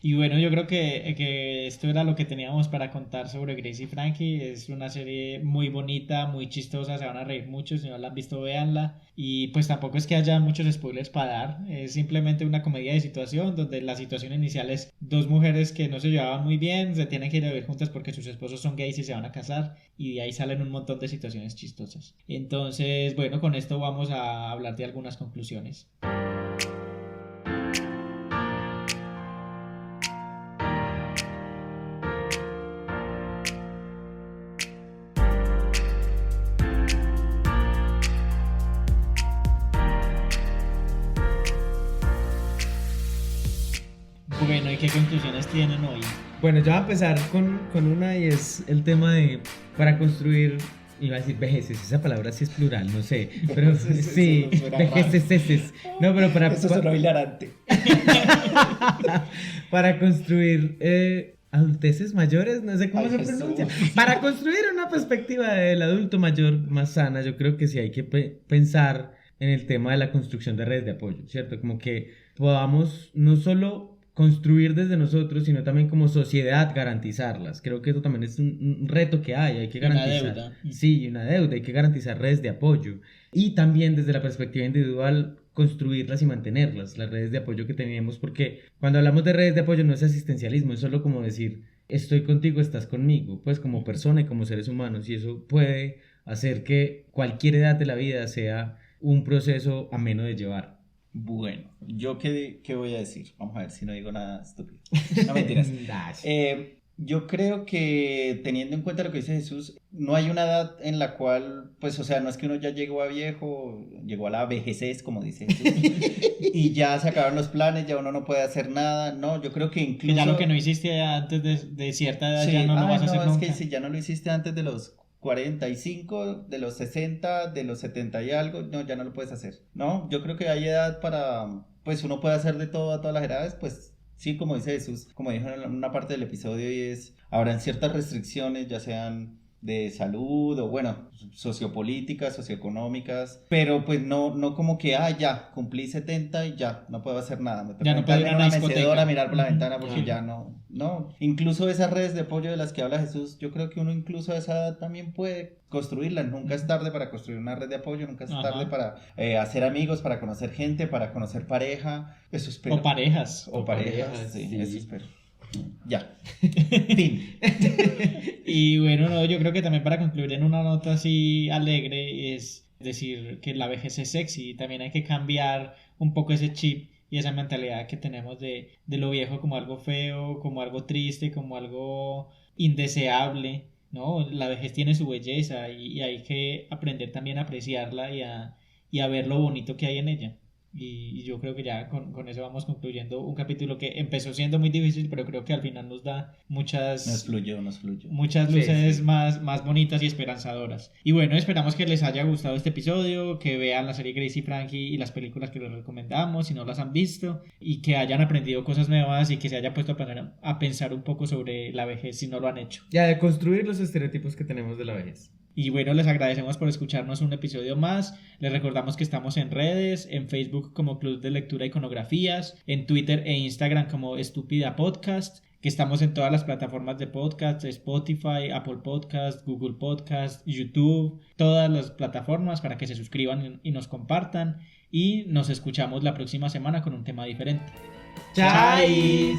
Y bueno, yo creo que esto era lo que teníamos para contar sobre Grace y Frankie. Es una serie muy bonita, muy chistosa, se van a reír mucho. Si no la han visto, véanla. Y pues tampoco es que haya muchos spoilers para dar. Es simplemente una comedia de situación donde la situación inicial es dos mujeres que no se llevaban muy bien, se tienen que ir a vivir juntas porque sus esposos son gays y se van a casar. Y de ahí salen un montón de situaciones chistosas. Entonces, bueno, con esto vamos a hablar de algunas conclusiones. Bueno, ¿y qué conclusiones tienen hoy? Bueno, yo voy a empezar con una, y es el tema de para construir, iba a decir vejeces, esa palabra sí es plural, no sé, pero sí, vejeces. No, pero eso suena hilarante. Para construir adulteces mayores, no sé cómo se pronuncia. Para construir una perspectiva del adulto mayor más sana, yo creo que sí hay que pensar en el tema de la construcción de redes de apoyo, ¿cierto? Como que podamos no solo construir desde nosotros, sino también como sociedad garantizarlas. Creo que eso también es un reto que hay que garantizar. Una deuda. Sí, una deuda, hay que garantizar redes de apoyo. Y también desde la perspectiva individual, construirlas y mantenerlas, las redes de apoyo que tenemos, porque cuando hablamos de redes de apoyo no es asistencialismo, es solo como decir, estoy contigo, estás conmigo, pues como persona y como seres humanos, y eso puede hacer que cualquier edad de la vida sea un proceso ameno de llevar. Bueno, ¿yo qué voy a decir? Vamos a ver si no digo nada estúpido. No, mentiras. Yo creo que teniendo en cuenta lo que dice Jesús, no hay una edad en la cual, pues, o sea, no es que uno ya llegó a viejo, llegó a la vejez, como dice Jesús, y ya se acabaron los planes, ya uno no puede hacer nada. No, yo creo que incluso... Que ya lo que no hiciste antes de cierta edad ya no lo vas a hacer nunca. Es que si ya no lo hiciste antes de los 45, de los 60, de los 70 y algo, no, ya no lo puedes hacer, ¿no? Yo creo que hay edad para, pues uno puede hacer de todo a todas las edades, pues sí, como dice Jesús, como dijo en una parte del episodio, y habrán ciertas restricciones, ya sean de salud o bueno, sociopolíticas, socioeconómicas, pero pues no como que, ya, cumplí 70 y ya, no puedo hacer nada, me ya no puedo ir a una mecedora a mirar por la ventana porque ya no, incluso esas redes de apoyo de las que habla Jesús, yo creo que uno incluso a esa edad también puede construirlas, nunca es tarde para construir una red de apoyo, nunca es tarde para hacer amigos, para conocer gente, para conocer pareja, eso espero. O parejas, sí, eso espero. Ya. Fin. Y bueno, no, yo creo que también para concluir en una nota así alegre es decir que la vejez es sexy y también hay que cambiar un poco ese chip y esa mentalidad que tenemos de lo viejo como algo feo, como algo triste, como algo indeseable, ¿no? La vejez tiene su belleza y hay que aprender también a apreciarla y a ver lo bonito que hay en ella. Y yo creo que ya con eso vamos concluyendo un capítulo que empezó siendo muy difícil, pero creo que al final nos da muchas muchas luces Sí. más bonitas y esperanzadoras. Y bueno, esperamos que les haya gustado este episodio, que vean la serie Grace y Frankie y las películas que les recomendamos si no las han visto, y que hayan aprendido cosas nuevas y que se haya puesto a pensar un poco sobre la vejez si no lo han hecho. Ya, de construir los estereotipos que tenemos de la vejez. Y bueno, les agradecemos por escucharnos un episodio más. Les recordamos que estamos en redes, en Facebook como Club de Lectura Iconografías, en Twitter e Instagram como Estúpida Podcast, que estamos en todas las plataformas de podcast, Spotify, Apple Podcast, Google Podcast, YouTube, todas las plataformas para que se suscriban y nos compartan. Y nos escuchamos la próxima semana con un tema diferente. ¡Chais!